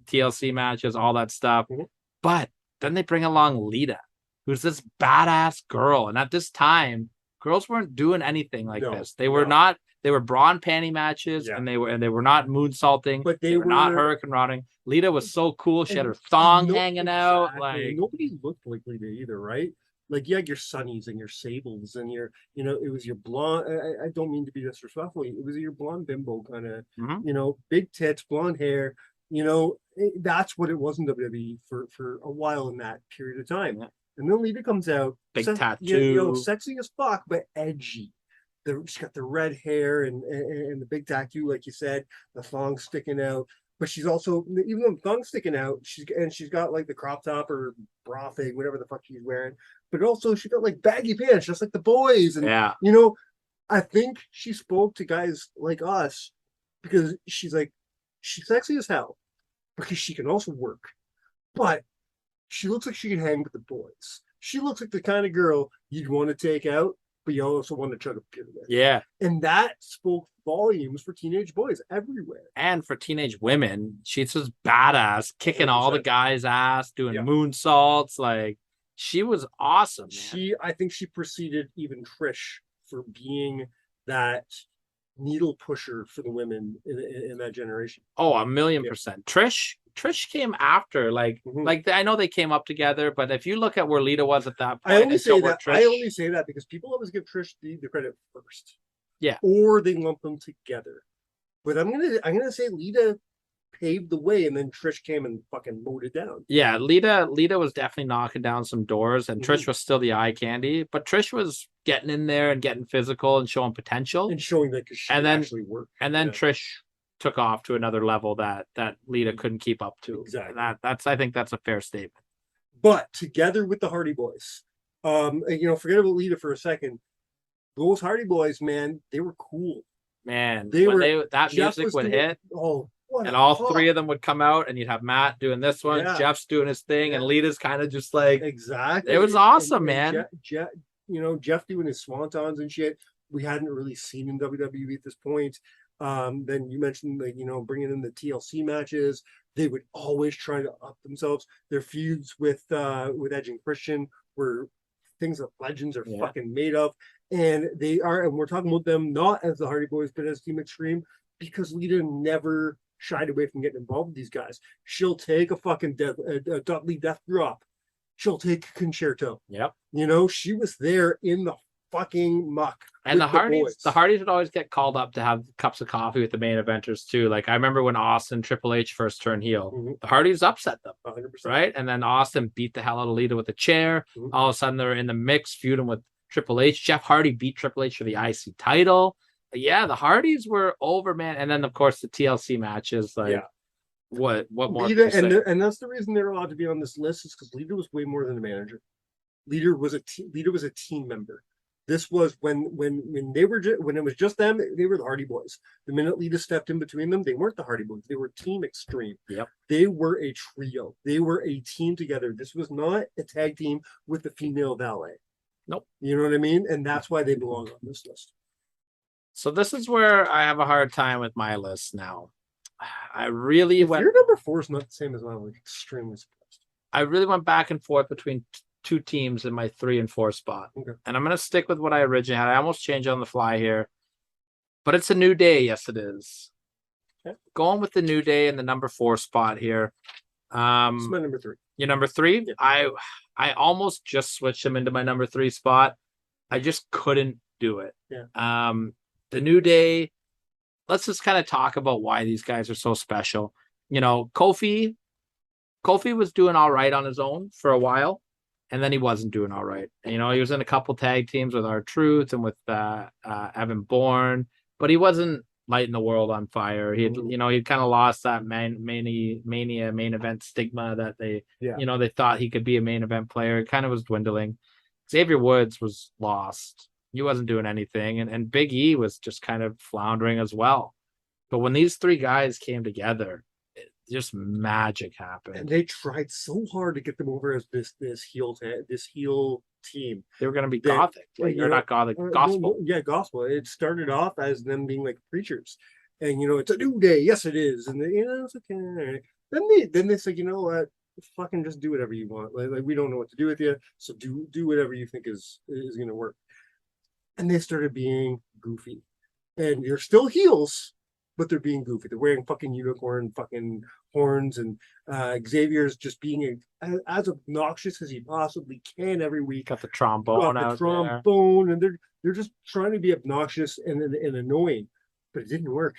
TLC matches, all that stuff. Mhm. But then they bring along Lita, who's this badass girl, and at this time, girls weren't doing anything like No, this. They were no. not. They were bra and panty matches, Yeah. and they were not moonsaulting. But they were not hurricane rodding. Lita was so cool. She had her thong hanging out. Exactly. Like Nobody looked like Lita either, right? Like you had your Sunnies and your Sables and your, it was your blonde. I don't mean to be disrespectful. It was your blonde bimbo kind of, Mhm. Big tits, blonde hair. That's what it was in WWE for a while in that period of time. Yeah. And then Lita comes out, Big tattoo, tattoo. sexy as fuck, but edgy. She's got the red hair and the big tattoo, like you said, the thong sticking out. But she's also, even though the thong's sticking out, she's got like the crop top or bra thing, whatever the fuck she's wearing. But also she got like baggy pants, just like the boys. And Yeah. I think she spoke to guys like us because she's sexy as hell because she can also work, but she looks like she can hang with the boys. She looks like the kind of girl you'd want to take out, but you also want to try to beer with. Yeah. And that spoke volumes for teenage boys everywhere. And for teenage women, she's just badass, kicking all the 100%. guys' ass, doing Yeah. moonsaults. Like she was awesome, man. I think she preceded even Trish for being that needle pusher for the women in that generation. Oh, 1,000,000%. Trish came after, like I know they came up together, but if you look at where Lita was at that point, I only until say where that. Trish- I only say that because people always give Trish the credit first. Yeah. Or they lump them together. But I'm gonna say Lita paved the way, and then Trish came and fucking mowed it down. Yeah, Lita was definitely knocking down some doors, and Trish was still the eye candy, but Trish was getting in there and getting physical and showing potential, and showing that she and then actually worked. And then Trish took off to another level that Lita couldn't keep up to. Exactly. And I think that's a fair statement. But together with the Hardy Boys, forget about Lita for a second. Those Hardy Boys, man, they were cool. Man, Jeff music was would doing- hit, Oh, what and a all pop. three of them would come out, and you'd have Matt doing this one, Yeah. Jeff's doing his thing, and Yeah. Lita's kind of just like, Exactly. It was awesome, man. Jeff doing his swantons and shit. We hadn't really seen in WWE at this point. Then you mentioned bringing in the TLC matches. They would always try to up themselves. Their feuds with Edge and Christian were things that legends are fucking made of, and we're talking about them not as the Hardy Boys but as Team Extreme, because Lita never shied away from getting involved with these guys. She'll take a fucking Dudley Death Drop. She'll take a concerto. yep. She was there in the fucking muck. And with the Hardys would always get called up to have cups of coffee with the main eventers too. Like I remember when Austin Triple H first turned heel, the Hardys upset them, 100%. right? And then Austin beat the hell out of Lita with a chair. Mhm. All of a sudden they're in the mix feuding with Triple H. Jeff Hardy beat Triple H for the IC title. yeah, the Hardys were over, man. And then of course the TLC matches, like Yeah. what more Lita, can you say? and that's the reason they're allowed to be on this list is because Lita was way more than a manager. Lita was a team member. This was when they were when it was just them, they were the Hardy Boys. The minute Lita stepped in between them, they weren't the Hardy Boys. They were Team Extreme. Yep. They were a trio. They were a team together. This was not a tag team with the female valet. Nope. You know what I mean? And that's why they belong on this list. So this is where I have a hard time with my list now. I really If went your number 4 is not the same as mine, I'm extremely surprised. I really went back and forth between two teams in my 3 and 4 spot. Okay. And I'm going to stick with what I originally had. I almost changed on the fly here, but it's a new day. Yes, it is. Okay. Going with the New Day in the number 4 spot here. This is my number 3. Your number 3? Yeah. I almost just switched him into my number 3 spot. I just couldn't do it. Yeah. The New Day, let's just kind of talk about why these guys are so special. You know, Kofi was doing all right on his own for a while, and then he wasn't doing all right. You know, he was in a couple tag teams with R-Truth and with Evan Bourne, but he wasn't lighting the world on fire. He had, you know, he kind of lost that mania main event stigma that they, you know, they thought he could be a main event player. It kind of was dwindling. Xavier Woods was lost. He wasn't doing anything. And Big E was just kind of floundering as well. But when these 3 guys came together, just magic happened. And they tried so hard to get them over as this heel team. They were going to be They- gothic. Like, you they're know, not gothic. Well, Gospel. yeah, gospel. It started off as them being like preachers, and you know, it's a new day. Yes, it is, and you know, it's okay. Then they say, you know what, fucking just do whatever you want. Like we don't know what to do with you, so do whatever you think is going to work. And they started being goofy, and you're still heels, but they're being goofy. They're wearing fucking unicorn fucking horns, and Xavier's just being as obnoxious as he possibly can every week. Got the trombone Got out the trombone, and they're just trying to be obnoxious and annoying, but it didn't work.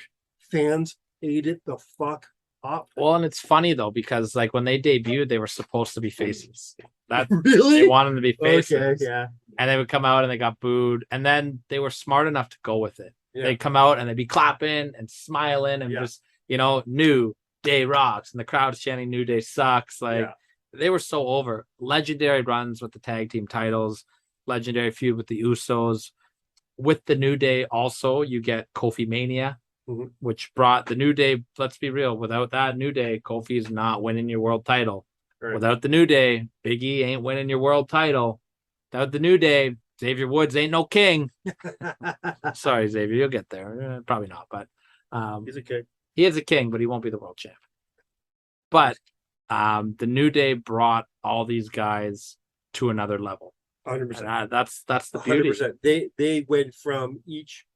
Fans ate it the fuck up. Well, and it's funny though, because like when they debuted, they were supposed to be faces. That Really? they wanted them to be faces. Okay, yeah. And they would come out and they got booed. And then they were smart enough to go with it. Yeah. They'd come out and they'd be clapping and smiling and just, you know, New Day rocks. And the crowd's chanting New Day sucks. Like they were so over. Legendary runs with the tag team titles, legendary feud with the Usos. With the New Day also, you get Kofi Mania, which brought the New Day. Let's be real. Without that New Day, Kofi's not winning your world title. Right. Without the New Day, Big E ain't winning your world title. Without the New Day, Xavier Woods ain't no king. Sorry, Xavier, you'll get there. Probably not, but He's a king. he is a king, but he won't be the world champ. But the New Day brought all these guys to another level. 100%. And that's the beauty. 100%. They went from each,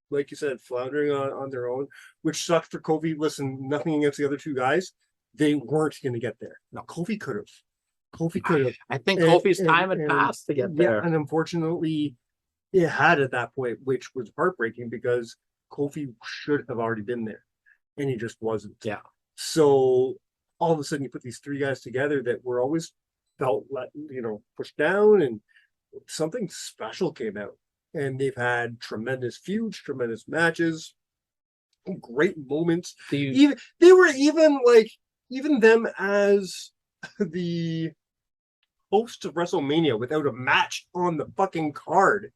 like you said, floundering on their own, which sucked for Kofi. Listen, nothing against the other 2 guys. They weren't going to get there. No, Kofi could have. Kofi could have. I think And- Kofi's and- time had and- passed to get there. Yeah, and unfortunately, it had at that point, which was heartbreaking because Kofi should have already been there, and he just wasn't. Yeah. So all of a sudden, you put these 3 guys together that were always felt pushed down, and something special came out. And they've had tremendous feuds, tremendous matches, great moments. Even they were even them as the host of WrestleMania without a match on the fucking card.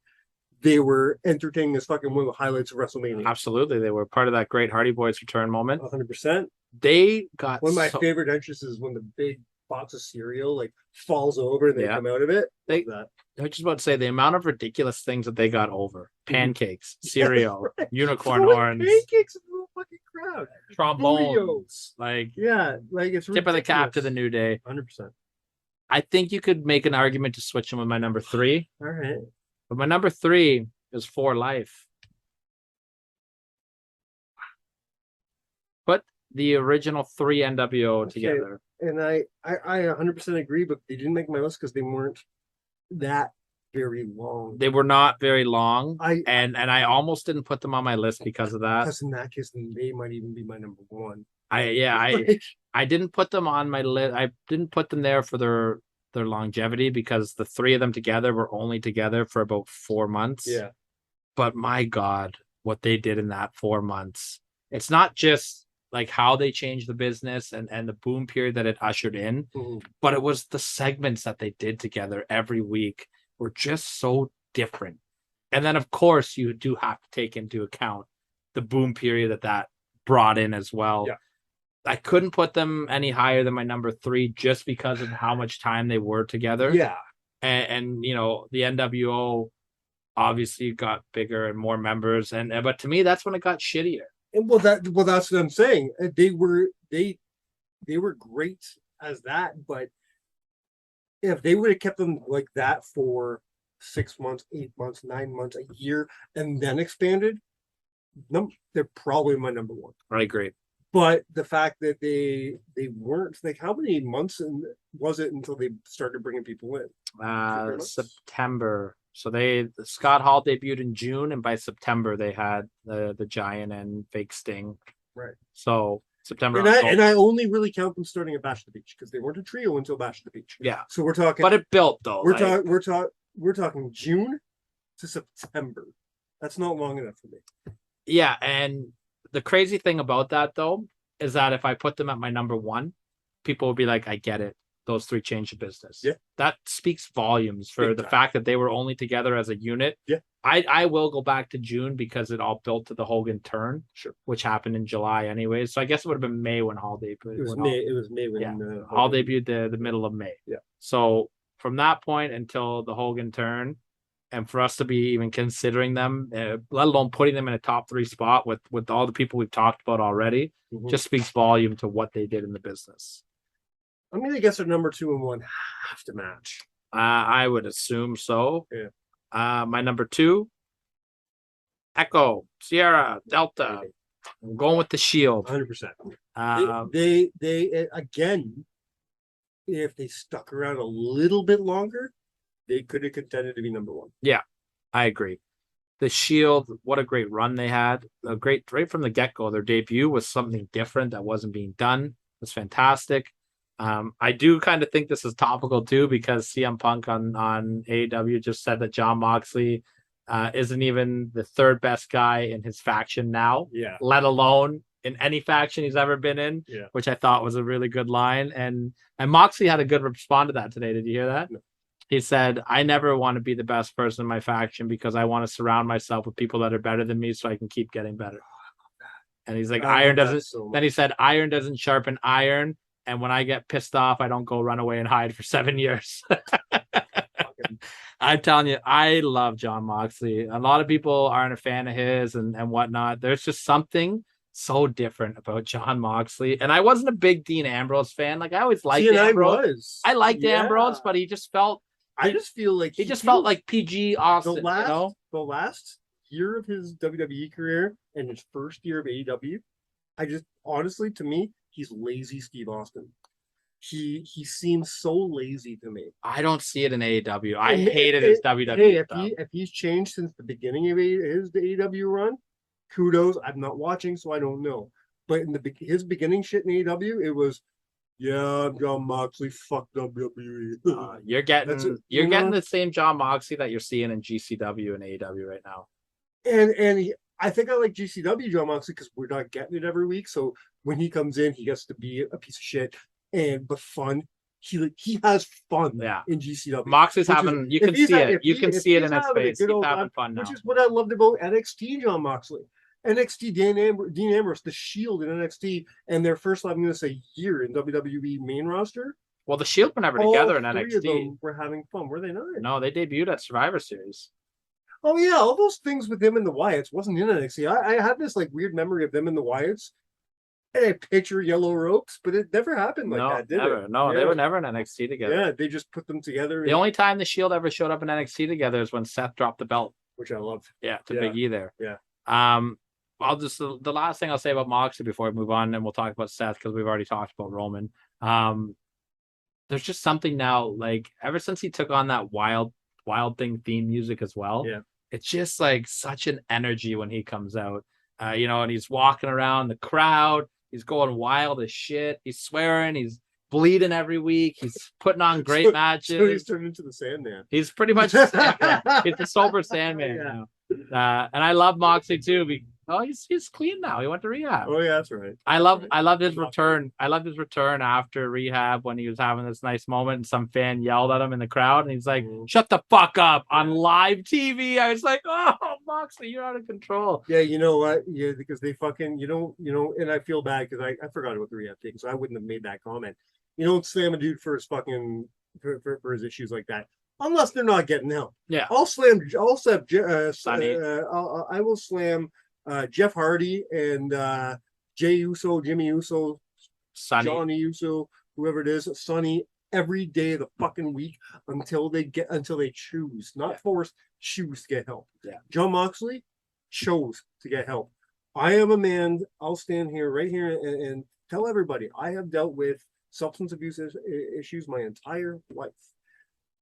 They were entertaining as fucking one of the highlights of WrestleMania. Absolutely. They were part of that great Hardy Boys return moment. 100%. They got One of my favorite entrances is when the big box of cereal falls over and they come out of it. They- Love that. I was just about to say the amount of ridiculous things that they got over: pancakes, cereal, right. unicorn Throwing horns, pancakes in the fucking crowd. trombones, like Yeah, it's tip of the cap to the New Day. 100%. I think you could make an argument to switch them with my number 3, All right. but my number 3 is For Life. Put the original 3 NWO Okay. together. And I 100% agree, but they didn't make my list because they weren't that very long. They were not very long, I and I almost didn't put them on my list because of that. because in that case, then they might even be my number 1. I didn't put them on my list. I didn't put them there for their longevity because the 3 of them together were only together for about 4 months. Yeah. But my God, what they did in that 4 months. It's not just like how they changed the business and the boom period that it ushered in, Mhm. but it was the segments that they did together every week were just so different. And then, of course, you do have to take into account the boom period that brought in as well. Yeah. I couldn't put them any higher than my number 3 just because of how much time they were together. Yeah. And you know, the NWO obviously got bigger and more members, but to me, that's when it got shittier. And that's what I'm saying. They were great as that, but if they would have kept them like that for 6 months, 8 months, 9 months, a year, and then expanded, they're probably my number 1. I agree. But the fact that they weren't, like, how many months was it until they started bringing people in? 3 months? September. So Scott Hall debuted in June, and by September they had the Giant and Fake Sting. Right. So September. And I only really count them starting at Bash at the Beach because they weren't a trio until Bash at the Beach. Yeah. So we're talking. But it built though. We're talking June to September. That's not long enough for me. Yeah, and the crazy thing about that though is that if I put them at my number 1, people will be like, I get it. Those 3 changed the business. Yeah. That speaks volumes for the fact that they were only together as a unit. Yeah. I will go back to June because it all built to the Hogan turn, Sure. which happened in July anyways. So I guess it would have been May when Hall debuted. It was May. It was May when Hall debuted the middle of May. Yeah. So from that point until the Hogan turn, and for us to be even considering them, let alone putting them in a top 3 spot with all the people we've talked about already, Mhm. just speaks volume to what they did in the business. I mean, I guess their number 2 and 1 have to match. I would assume so. Yeah. My number 2, Echo, Sierra, Delta. I'm going with the Shield. 100%. Um, They again, if they stuck around a little bit longer, they could have contended to be number 1. I agree. The Shield, what a great run they had. A great right from the get-go. Their debut was something different that wasn't being done. It was fantastic. I do kind of think this is topical too because CM Punk on AEW just said that Jon Moxley isn't even the 3rd best guy in his faction now, Yeah. let alone in any faction he's ever been in, Yeah. which I thought was a really good line. And Moxley had a good response to that today. Did you hear that? No. He said, I never want to be the best person in my faction because I want to surround myself with people that are better than me so I can keep getting better. And he's like, I iron love that doesn't, so much. then he said, iron doesn't sharpen iron. And when I get pissed off, I don't go run away and hide for 7 years. I'm telling you, I love Jon Moxley. A lot of people aren't a fan of his and whatnot. There's just something so different about Jon Moxley. And I wasn't a big Dean Ambrose fan. Like I always liked See, and Ambrose. I I liked Yeah. Ambrose, but he just felt I just feel like he just felt like PG Austin, the last you know? the last year of his WWE career and his first year of AEW. I just honestly, to me, he's lazy Steve Austin. He seems so lazy to me. I don't see it in AEW. I And hated his WWE Hey, stuff. if he's changed since the beginning of his AEW run, kudos. I'm not watching, so I don't know. But in his beginning shit in AEW, it was, yeah, I'm Jon Moxley, fuck WWE. You're getting That's it, you're you getting know? the same Jon Moxley that you're seeing in GCW and AEW right now. I think I like GCW Jon Moxley because we're not getting it every week. So when he comes in, he gets to be a piece of shit but fun. He has fun Yeah. in GCW. Moxley's Which is- having you if can he's see ha- it. if You he- can if see it he's in his having a face. good He's old having time, fun now. Which is what I loved about NXT Jon Moxley. NXT Dean Ambrose, the Shield in NXT, and their first, I'm going to say, year in WWE main roster. Well, the Shield were never All together in 3 of NXT. them were having fun. Were they not? No, they debuted at Survivor Series. Oh yeah, all those things with them and the Wyatts wasn't in NXT. I had this like weird memory of them and the Wyatts, and I picture Yellow Ropes, but it never happened like No, that, did never. it? No, they Yeah. were never in NXT together. Yeah, they just put them together. The only time the Shield ever showed up in NXT together is when Seth dropped the belt. which I loved. Yeah, to Yeah. Big E there. Yeah. I'll just the last thing I'll say about Moxley before we move on, and we'll talk about Seth because we've already talked about Roman. There's just something now, like ever since he took on that Wild Thing theme music as well. Yeah. It's just like such an energy when he comes out. And he's walking around the crowd, he's going wild as shit, he's swearing, he's bleeding every week, he's putting on great matches. So he's turned into the Sandman. He's pretty much he's the sober Sandman Yeah. now. And I love Moxley too. He's clean now. He went to rehab. Oh yeah, that's right. I love his return. I loved his return after rehab when he was having this nice moment and some fan yelled at him in the crowd and he's like, "Shut the fuck up" on live TV. I was like, "Oh, Moxley, you're out of control." Yeah, you know what? Yeah, because they fucking and I feel bad because I forgot about the rehab thing, so I wouldn't have made that comment. You don't slam a dude for his fucking for his issues like that unless they're not getting help. Yeah. I'll slam. Sonny. I will slam Jeff Hardy and Jay Uso, Jimmy Uso, Sonny. Johnny Uso, whoever it is, Sonny, every day of the fucking week until they choose, not force, choose to get help. Yeah. John Moxley chose to get help. I am a man. I'll stand here right here and tell everybody I have dealt with substance abuse issues my entire life.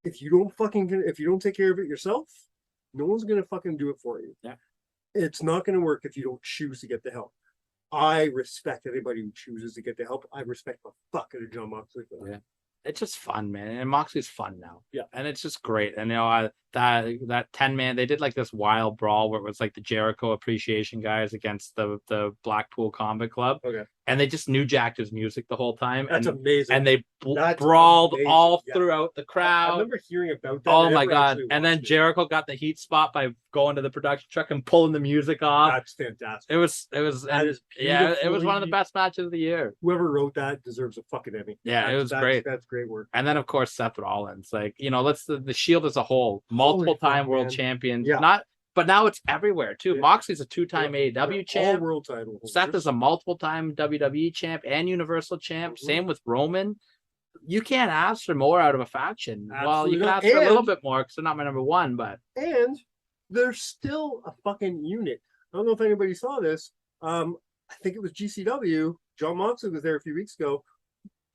If you don't take care of it yourself, no one's gonna fucking do it for you. Yeah. It's not gonna work if you don't choose to get the help. I respect anybody who chooses to get the help. I respect the fuck out of John Moxley for that. Yeah. It's just fun, man. And Moxley's fun now. Yeah. And it's just great. And that 10-man, they did like this wild brawl where it was like the Jericho appreciation guys against the Blackpool Combat Club. Okay. And they just new jacked his music the whole time. That's and, amazing. and they That's brawled amazing. all Yeah. throughout the I crowd. remember hearing about that. Oh I my never god. actually And then watched it. Jericho got the heat spot by going to the production truck and pulling the music off. That's fantastic. It was That is it was one of the beautifully- best matches of the year. Whoever wrote that deserves a fucking Emmy. Yeah, it was great. That's great work. And then of course Seth Rollins, like the Shield as a whole, multiple time fuck, world man. champions. Yeah. But now it's everywhere too. Yeah. Moxley's a two-time AEW All champ. world title. Seth is a multiple-time WWE champ and Universal champ. Mhm. Same with Roman. You can't ask for more out of a faction. Well, you Absolutely can not. ask for a little And- bit more because they're not my number one, but and they're still a fucking unit. I don't know if anybody saw this. I think it was GCW. John Moxley was there a few weeks ago.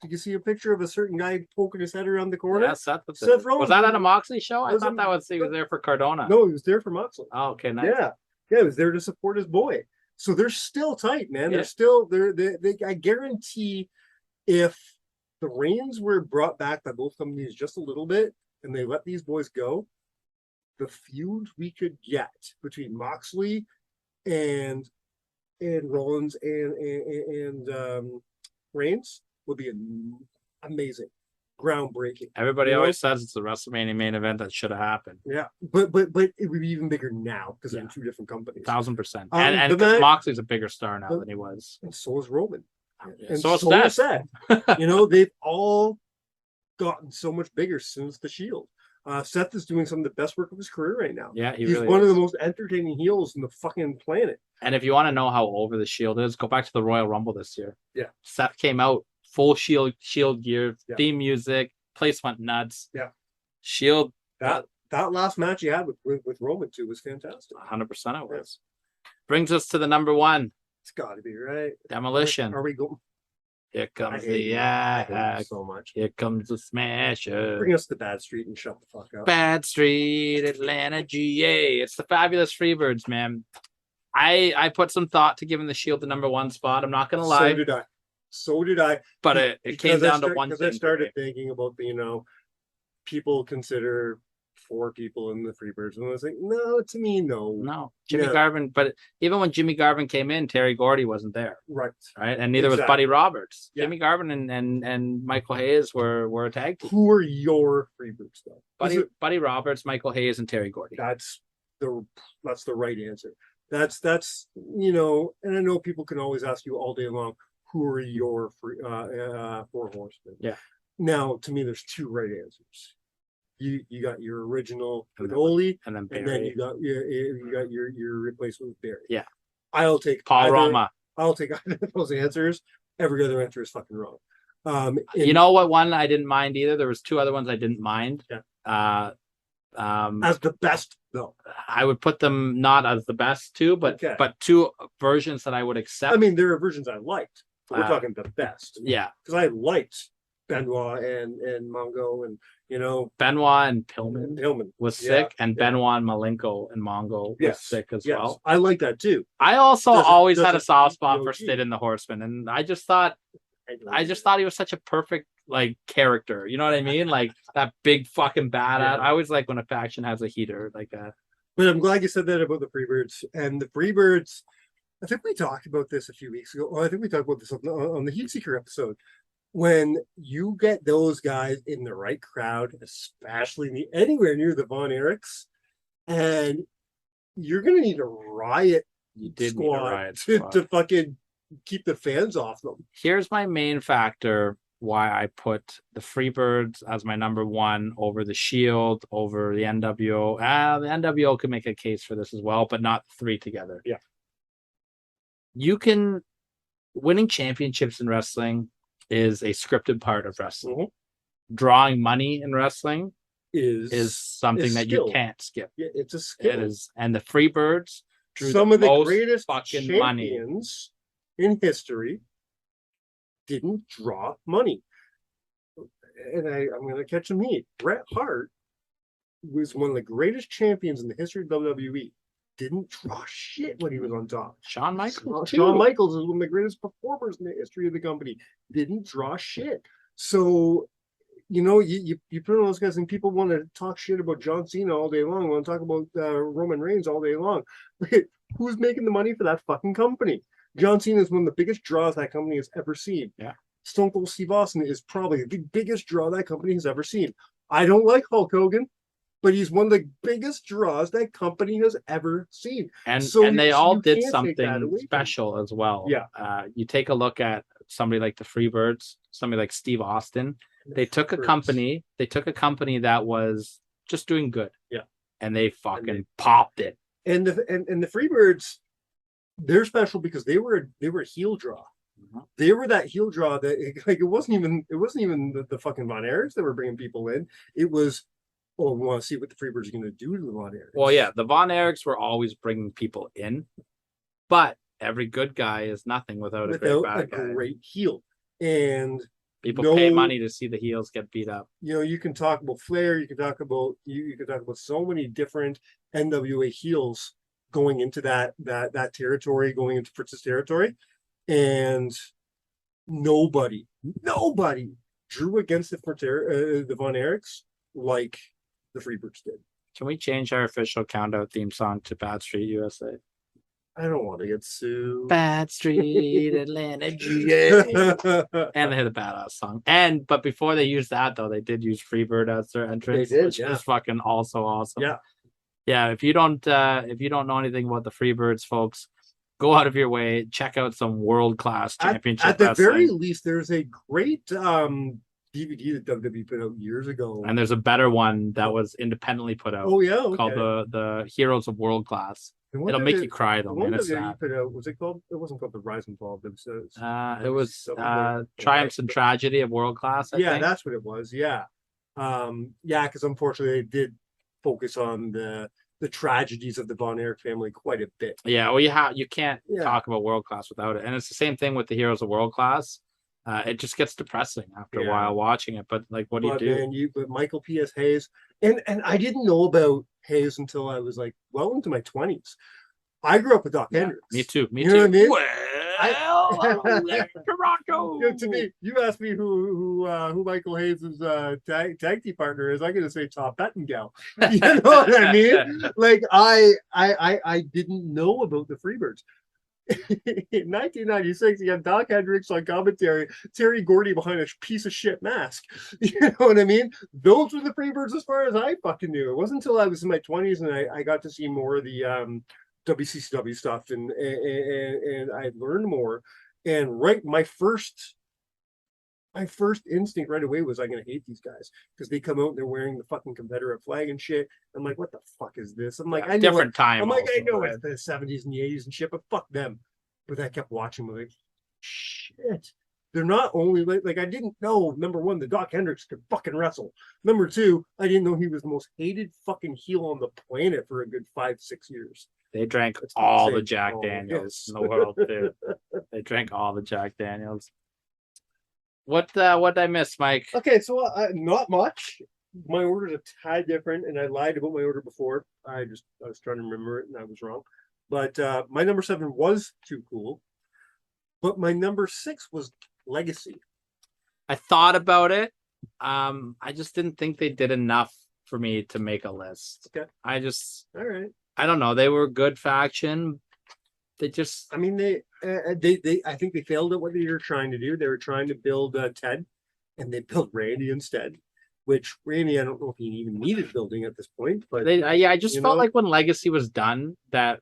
Did you see a picture of a certain guy poking his head around the corner? yeah, Seth was, Seth Rollins was that at a Moxley show? I was thought in- that was he was there for Cardona. No, he was there for Moxley. Oh, okay, nice. Yeah, he was there to support his boy. So they're still tight, man. Yeah. They're still they. I guarantee, if the reins were brought back by both companies just a little bit, and they let these boys go, the feud we could get between Moxley and Rollins and Reigns would be amazing, groundbreaking. Everybody You know? always says it's the WrestleMania main event that should have happened. Yeah, but it would be even bigger now because they're Yeah. two different companies. 1000%. Um, And but that- Moxley's a bigger star now but- than he was. And so is Roman. And so so is is Seth. Seth. They've all gotten so much bigger since the Shield. Seth is doing some of the best work of his career right now. Yeah, he He's really one is. of the most entertaining heels in the fucking planet. And if you want to know how over the Shield is, go back to the Royal Rumble this year. Yeah. Seth came out full Shield gear, Yeah. theme music, place went nuts. Yeah. Shield, That last match he had with Roman too was fantastic. 100% it was. Brings us to the number one, It's got to be right. Demolition. Are we going? Here I comes hate the you. I hate you axe. so much. Here comes the smasher. Bring us to Bad Street and shut the fuck up. Bad Street, Atlanta, GA. It's the fabulous Freebirds, man. I put some thought to giving the Shield the number one spot. I'm not gonna lie, So did I. but it came down to one Because thing. I for started me. thinking about people consider 4 people in the Freebirds, and I was like, no, to me, no. No, Jimmy Yeah. Garvin. But even when Jimmy Garvin came in, Terry Gordy wasn't there, Right. right? And neither was Exactly. Buddy Roberts. Yeah. Jimmy Garvin and Michael Hayes were a tag team. Who are your Freebirds though? Buddy Roberts, Michael Hayes, and Terry Gordy. That's the right answer. That's and I know people can always ask you all day long, who are your 4 horsemen? Yeah. Now, to me, there's 2 right answers. You got your original And then- Oli, And then and then Barry, you got your replacement with Barry. Yeah. I'll take Paul either- Roma. I'll take either of those answers. Every other answer is fucking wrong. You know what one I didn't mind either? There was 2 other ones I didn't mind. Yeah. Uh, as the best though. I would put them not as the best 2, but Okay. 2 versions that I would accept. I mean, there are versions I liked. But we're Uh, talking the best. yeah, Because I liked Benoit and Mongo and Benoit and Pillman Hillman. was Yeah, sick, and yeah. Benoit and Malenko and Mongo was Yes, sick as Yes, well. I like that too. I also Doesn't- always had a doesn't soft beat spot the for OG. Sid and the Horseman, and I just thought he was such a perfect character. You know what I mean? Like that big fucking badass. Yeah. I always like when a faction has a heater like that. But I'm glad you said that about the Freebirds. And the Freebirds, I think we talked about this a few weeks ago. Oh, I think we talked about this on the Heat Seeker episode. When you get those guys in the right crowd, especially anywhere near the Von Erichs, and you're gonna need a riot You did need a squad riot to, squad. to fucking keep the fans off them. Here's my main factor why I put the Freebirds as my number one over the Shield, over the NWO. The NWO could make a case for this as well, but not the three together. Yeah. Winning championships in wrestling is a scripted part of wrestling. Mhm. Drawing money in wrestling is something is that skill. you can't skip. Yeah, it's a skill. It is, and the Freebirds drew Some of the most greatest fucking money. champions in history didn't draw money. And I'm going to catch some heat. Bret Hart was one of the greatest champions in the history of WWE. Didn't draw shit when he was on top. Shawn Michaels, Shawn too. Michaels is one of the greatest performers in the history of the company. Didn't draw shit. So, you put on those guys, and people want to talk shit about John Cena all day long. Want to talk about Roman Reigns all day long. Who's making the money for that fucking company? John Cena is one of the biggest draws that company has ever seen. Yeah. Stone Cold Steve Austin is probably the biggest draw that company has ever seen. I don't like Hulk Hogan, but he's one of the biggest draws that company has ever seen. And So and they you- all you did can't take that something away from special as well. Yeah. You take a look at somebody like the Freebirds, somebody like Steve Austin. They took a company that was just doing good. Yeah. And they fucking popped it. And the Freebirds, they're special because they were a heel draw. Mhm. They were that heel draw that it wasn't even the fucking Von Erichs that were bringing people in. It was, oh, we want to see what the Freebirds are going to do to the Von Erichs. Well, yeah, the Von Erichs were always bringing people in, but every good guy is nothing without a great without a bad guy. great heel. And People no- pay money to see the heels get beat up. you can talk about Flair, you can talk about so many different NWA heels going into that territory, going into Fritz's territory, and nobody drew against the Von Erichs like the Freebirds did. Can we change our official countdown theme song to Bad Street USA? I don't want to get sued. Bad Street Atlanta, GA. And they had a badass song. But before they used that though, they did use Freebird as their entrance, They did, which yeah. was fucking also awesome. Yeah. Yeah. If you don't know anything about the Freebirds, folks, go out of your way, check out some world-class championship At the wrestling. very least, there's a great DVD that WWE put out years ago. And there's a better one that was independently put out Oh yeah, okay. called the Heroes of World Class. The one It'll that make they- you cry The though, one man. It's that sad. WWE put out, was it called? It wasn't called the Rise and Fall. It was something like- Triumphs and Tragedy of World Class, I yeah, think. that's what it was. Yeah, because unfortunately they did focus on the tragedies of the Von Erich family quite a bit. Yeah, well, you can't Yeah. talk about World Class without it, and it's the same thing with the Heroes of World Class. It just gets depressing after a Yeah. while watching it. But like, what do you But do? man, but Michael P.S. Hayes, and I didn't know about Hayes until I was like well into my 20s. I grew up with Doc Hendricks. Me too. Me You too. know what I mean? Well, Toronto. To me, you asked me who Michael Hayes' tag team partner is. I'm gonna say Top Pettengill. You know what I mean? Like I didn't know about the Freebirds. In 1996, you had Doc Hendricks on commentary, Terry Gordy behind a piece of shit mask. You know what I mean? Those were the Freebirds as far as I fucking knew. It wasn't until I was in my 20s and I got to see more of the WCW stuff and I learned more. And my first instinct right away was I'm gonna hate these guys because they come out and they're wearing the fucking Confederate flag and shit. I'm like, what the fuck is this? I'm like, I know different time. I'm like, I also, know right? it's the 70s and the 80s and shit, but fuck them. But I kept watching, like, shit. They're not only like I didn't know, number one, the Doc Hendricks could fucking wrestle. Number two, I didn't know he was the most hated fucking heel on the planet for a good 5-6 years. They drank That's all insane. the Jack Oh, Daniels yes. in the world too. They drank all the Jack Daniels. What did I miss, Mike? Okay, so not much. My order's a tad different, and I lied about my order before. I was trying to remember it, and I was wrong. But my number 7 was Too Cool, but my number 6 was Legacy. I thought about it. I just didn't think they did enough for me to make a list. Okay. I just All right. I don't know. They were a good faction. They just I mean, I think they failed at what they were trying to do. They were trying to build Ted, and they built Randy instead. Which Randy, I don't know if he even needed building at this point, but I just you felt know, like when Legacy was done that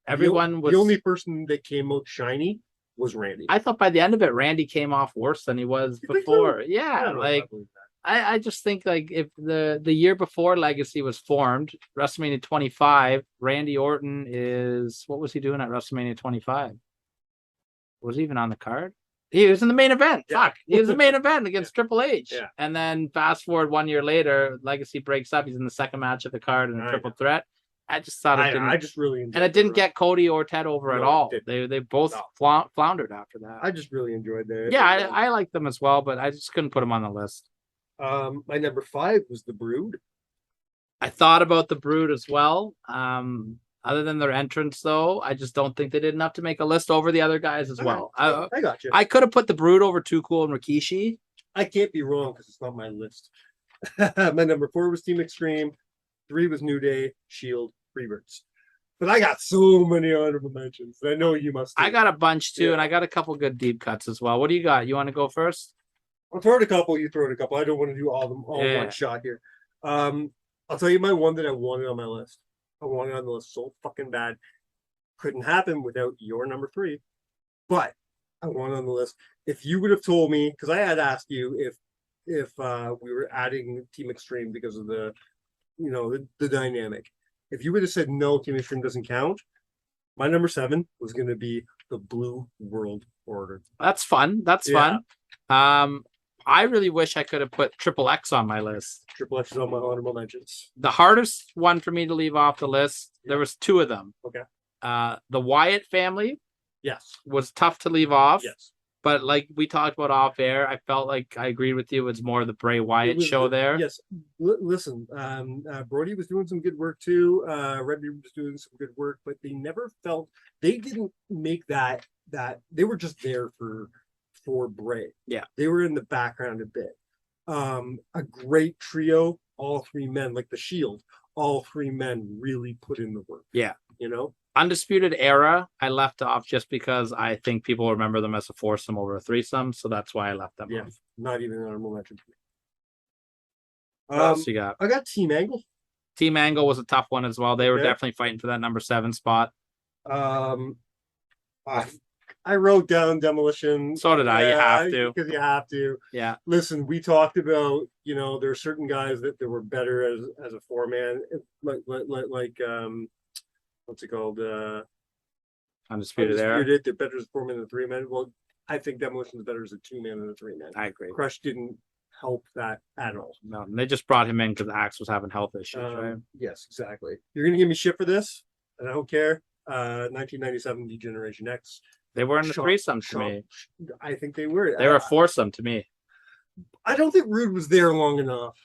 everyone was the only person that came out shiny was Randy. I thought by the end of it, Randy came off worse than he was You think so? before. I Yeah, don't know if I like believe that. I just think like if the year before Legacy was formed, WrestleMania 25, Randy Orton is what was he doing at WrestleMania 25? Was he even on the card? He was in the main event. Yeah. Fuck. He was the main event against Triple H. Yeah. And then fast forward 1 year later, Legacy breaks up. He's in the second match of the card in a I triple know. threat. I just thought it didn't I just really enjoyed and it didn't the- get Cody or Ted over at No, it all. didn't. They both No. floundered after that. I just really enjoyed that. Yeah, I like them as well, but I just couldn't put them on the list. My number 5 was the Brood. I thought about the Brood as well. Other than their entrance, though, I just don't think they did enough to make a list over the other guys as well. I got you. I could have put the Brood over Too Cool and Rikishi. I can't be wrong because it's not my list. My number 4 was Team Extreme. 3 was New Day, Shield, Freebirds. But I got so many honorable mentions. I know you must. I too. got a bunch too, Yeah. and I got a couple good deep cuts as well. What do you got? You want to go first? I'll throw it a couple. You throw it a couple. I don't want to do all of them all in Yeah. one shot here. I'll tell you my one that I wanted on my list. I wanted on the list so fucking bad. Couldn't happen without your number 3. But I wanted on the list. If you would have told me, because I had asked you if we were adding Team Extreme because of the dynamic. If you would have said no, Team Extreme doesn't count, my number 7 was going to be the Blue World Order. That's fun. That's Yeah. fun. I really wish I could have put Triple X on my list. Triple H is on my honorable mentions. The hardest one for me to leave off the list, there was 2 of them. Okay. The Wyatt family Yes. was tough to leave off. Yes. But like we talked about off air, I felt like I agreed with you. It was more the Bray It Wyatt was show the- there. Yes. Listen, Brody was doing some good work too. Redby was doing some good work, but they never felt they didn't make that they were just there for Bray. Yeah. They were in the background a bit. A great trio, all 3 men, like the Shield, all 3 men really put in the work. Yeah. You know? Undisputed Era, I left off just because I think people remember them as a foursome over a threesome, so that's why I left them Yeah. off. Not even an honorable mention for me. What else you got? I got Team Angle. Team Angle was a tough one as well. They were Yeah. definitely fighting for that number 7 spot. I wrote down Demolition. So did I. You have to. Because you have to. Yeah. Listen, we talked about, there are certain guys that were better as a 4-man, like what's it called? Undisputed Era. Undisputed. They're better as a 4-man than 3-man. Well, I think Demolition is better as a 2-man than a 3-man. I agree. Crush didn't help that at all. No, they just brought him in because Axe was having health issues, right? Yes, exactly. You're gonna give me shit for this, and I don't care. 1997 Degeneration X. They were in the Shawn- threesome to Shawn- me. I think they were. They were a foursome to me. I don't think Rude was there long enough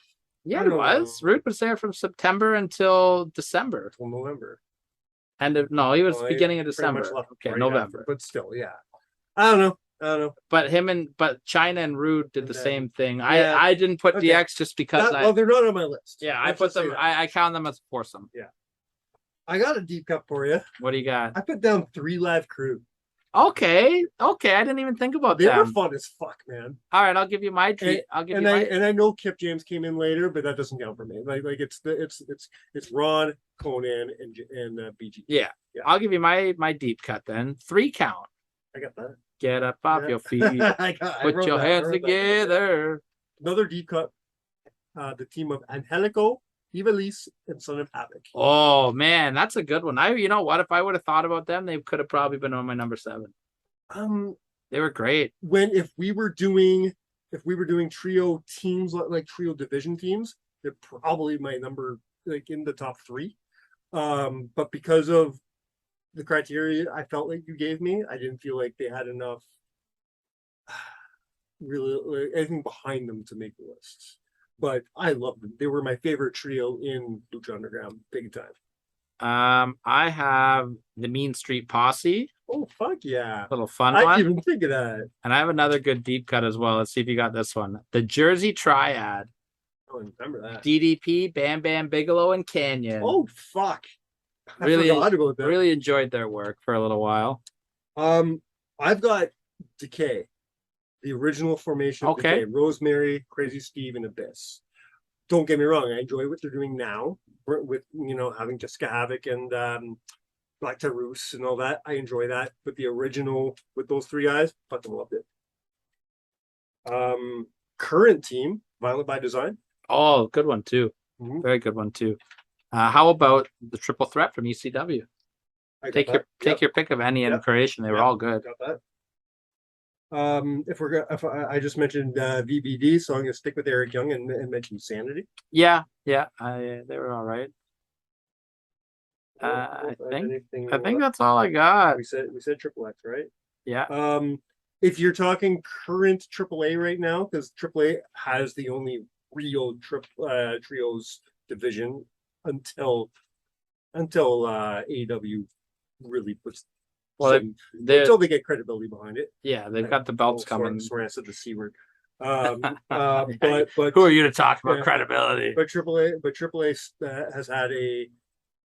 Yeah, I it don't was. know. Rude was there from September until December. until November. No, he was Well, he beginning of Pretty much December. left Okay, right November. after, but still, yeah. I don't know. But China and Rude did And the then- same thing. Yeah. I didn't put Okay. DX just because Well, they're not on my list. I Let's put just say them. that. I count them as a foursome. I got a deep cut for you. What do you got? I put down 3 Live Crew. Okay, I didn't even think about They were them. fun as fuck, man. All right, I'll give you my treat. I'll give you my. I know Kip James came in later, but that doesn't count for me. Like it's Ron, Conan, and BG. Yeah, I'll give you my deep cut then. 3 count. I got that. Get up off Yeah. your feet. I Put wrote your that, I hands wrote that. together. Another deep cut. The team of Angelico, Ivelisse, and Son of Havoc. Oh man, that's a good one. You know what? If I would have thought about them, they could have probably been on my number 7. They were great. If we were doing trio teams like trio division teams, they're probably my number, like in the top 3. But because of the criteria I felt like you gave me, I didn't feel like they had enough really anything behind them to make the lists. But I loved them. They were my favorite trio in Lucha Underground, big time. I have the Mean Street Posse, Oh fuck yeah! little fun I one, didn't even think of that. and I have another good deep cut as well. Let's see if you got this one. The Jersey Triad: I don't remember that. DDP, Bam Bam Bigelow, and Canyon. Oh fuck! I Really, forgot about that. really enjoyed their work for a little while. I've got Decay, the original formation of Okay. Decay, Rosemary, Crazy Steve, and Abyss. Don't get me wrong, I enjoy what they're doing now with having Jessica Havoc and Black Taurus and all that. I enjoy that. But the original with those three guys, fucking loved it. Current team, Violent by Design. Oh, good one too. Mhm. Very good one too. How about the triple threat from ECW? I got Take your that. take your pick of any in Yep. creation. They were Yep. all good. Got that. If I just mentioned VBD, so I'm gonna stick with Eric Young and mention Sanity. Yeah, yeah. They were all right. I think Anything that's all I got. we said Triple X, right? Yeah. If you're talking current AAA right now, because AAA has the only real trios division until AEW really puts Well, until they get credibility behind it. they've got the belts coming. Sorry, I said the C word. But Who are you to talk about Yeah. credibility? but AAA has had a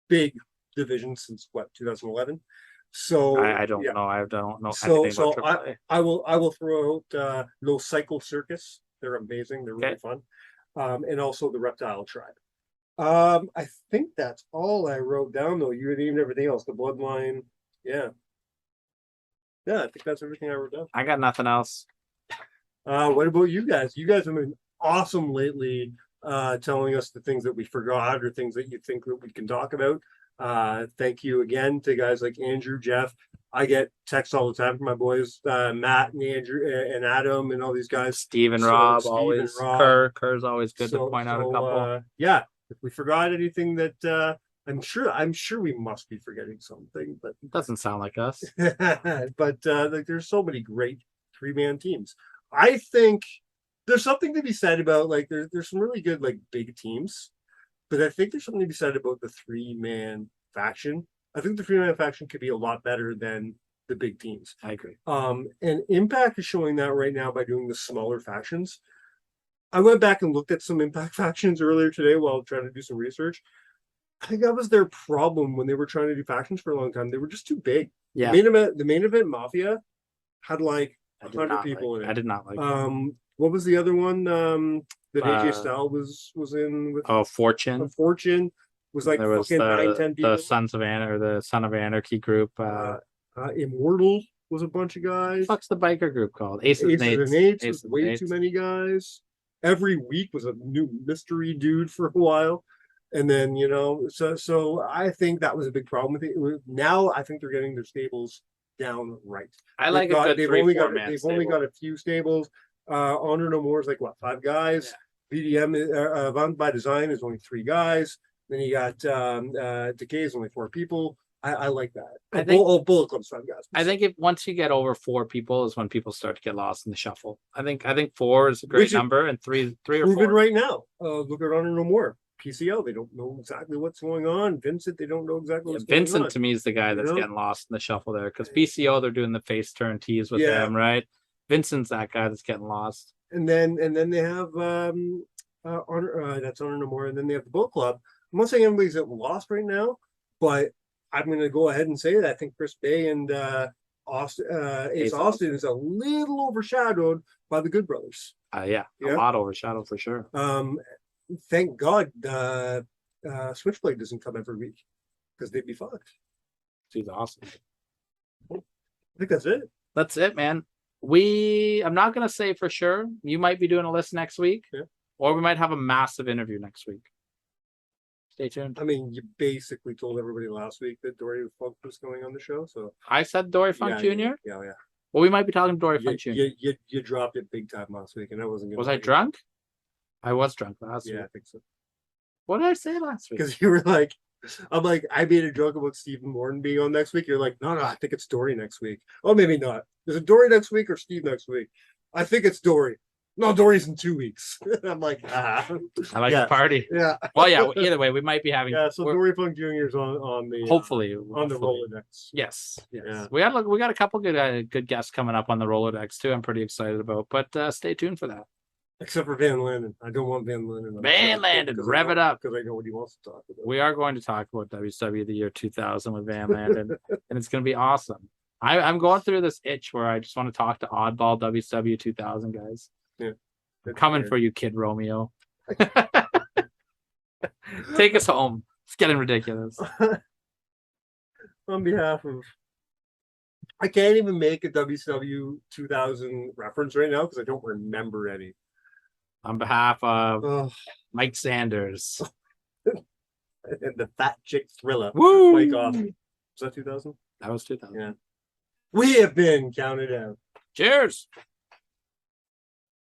big division since what 2011. So I don't yeah. know. I don't know So anything about AAA. I will throw out Low Cycle Circus. They're amazing. They're really fun. And also the Reptile Tribe. I think that's all I wrote down though. You even everything else. The Bloodline. Yeah. Yeah, I think that's everything I wrote down. I got nothing else. What about you guys? You guys have been awesome lately, telling us the things that we forgot or things that you think that we can talk about. Thank you again to guys like Andrew, Jeff. I get texts all the time from my boys, Matt and Andrew and Adam and all these guys. Steve and So, Rob Steve and always. Rob. Kerr's always good to point out a couple. Yeah, if we forgot anything that I'm sure we must be forgetting something, but Doesn't sound like us. but like there's so many great 3-man teams. I think there's something to be said about like there's some really good like big teams, but I think there's something to be said about the 3-man faction. I think the 3-man faction could be a lot better than the big teams. I agree. And Impact is showing that right now by doing the smaller factions. I went back and looked at some Impact factions earlier today while trying to do some research. I think that was their problem when they were trying to do factions for a long time. They were just too big. Yeah. The main event Mafia had like I did 100 not people like, in it. I did not like. What was the other one? That AJ Uh, Styles was in with Fortune. Fortune was like There was fucking 9-10 the people. Sons of Anarchy or the Son of Anarchy group. Immortal was a bunch of guys. What's the biker group called? Aces and Eights. Eights Aces was and way Eights. too many guys. Every week was a new mystery dude for a while. And then, so I think that was a big problem with it. Now I think they're getting their stables down right. I like a good They've 3-4 only got man they've stable. only got a few stables. Honor No More is like what 5 guys. BDM Violent by Design is only 3 guys. Then you got Decay is only 4 people. I like that. I think- Bullet Club's 5 guys. I think if once you get over 4 people is when people start to get lost in the shuffle. I think 4 is a great Which is number, and three or proven 4. right now. Look at Honor No More. PCL, they don't know exactly what's going on. Vincent, they don't know exactly what's going Vincent on. to me is the guy that's You know? getting lost in the shuffle there because PCO they're doing the face turn tees with Yeah. him, right? Vincent's that guy that's getting lost. And then they have Honor, that's Honor No More, and then they have the Bullet Club. I'm not saying everybody's at lost right now, but I'm going to go ahead and say that I think Chris Bay and Ace Ace Austin is a little overshadowed by the Good Brothers. Yeah, Yeah. a lot overshadowed for sure. Thank God Switchblade doesn't come every week because they'd be fucked. He's awesome. I think that's it. That's it, man. I'm not gonna say for sure. You might be doing a list next week, Yeah. or we might have a massive interview next week. Stay tuned. I mean, you basically told everybody last week that Dory Funk was going on the show, so I said Dory Funk yeah, Jr. Yeah. Well, we might be talking Dory Funk Jr. You dropped it big time last week, and I wasn't. Was I drunk? I was drunk last Yeah, week. I think so. What did I say last week? Because you were like, I'm like, I made a joke about Stephen Morton being on next week. You're like, no, I think it's Dory next week. Oh, maybe not. Is it Dory next week or Steve next week? I think it's Dory. No, Dory's in 2 weeks. I'm like, I like yeah. the party. Yeah. Well, yeah. Either way, we might be having. Yeah, so we're- Dory Funk Jr. is on the hopefully on the hopefully. Rolodex. Yes. Yeah. We got a couple good guests coming up on the Rolodex too. I'm pretty excited about. But stay tuned for that. Except for Van Landen. I don't want Van Landen. Van Landen, rev it up. Because I know what he wants to talk about. We are going to talk about WCW of the year 2000 with Van Landen, and it's going to be awesome. I'm going through this itch where I just want to talk to oddball WCW 2000 guys. Yeah. I'm coming for you, Kid Romeo. Take us home. It's getting ridiculous. On behalf of, I can't even make a WCW 2000 reference right now because I don't remember any. On behalf of Oh, Mike Sanders. and the Fat Chick Thriller. Woo! Mike off. Was that 2000? That was 2000. Yeah. We have been counted out. Cheers.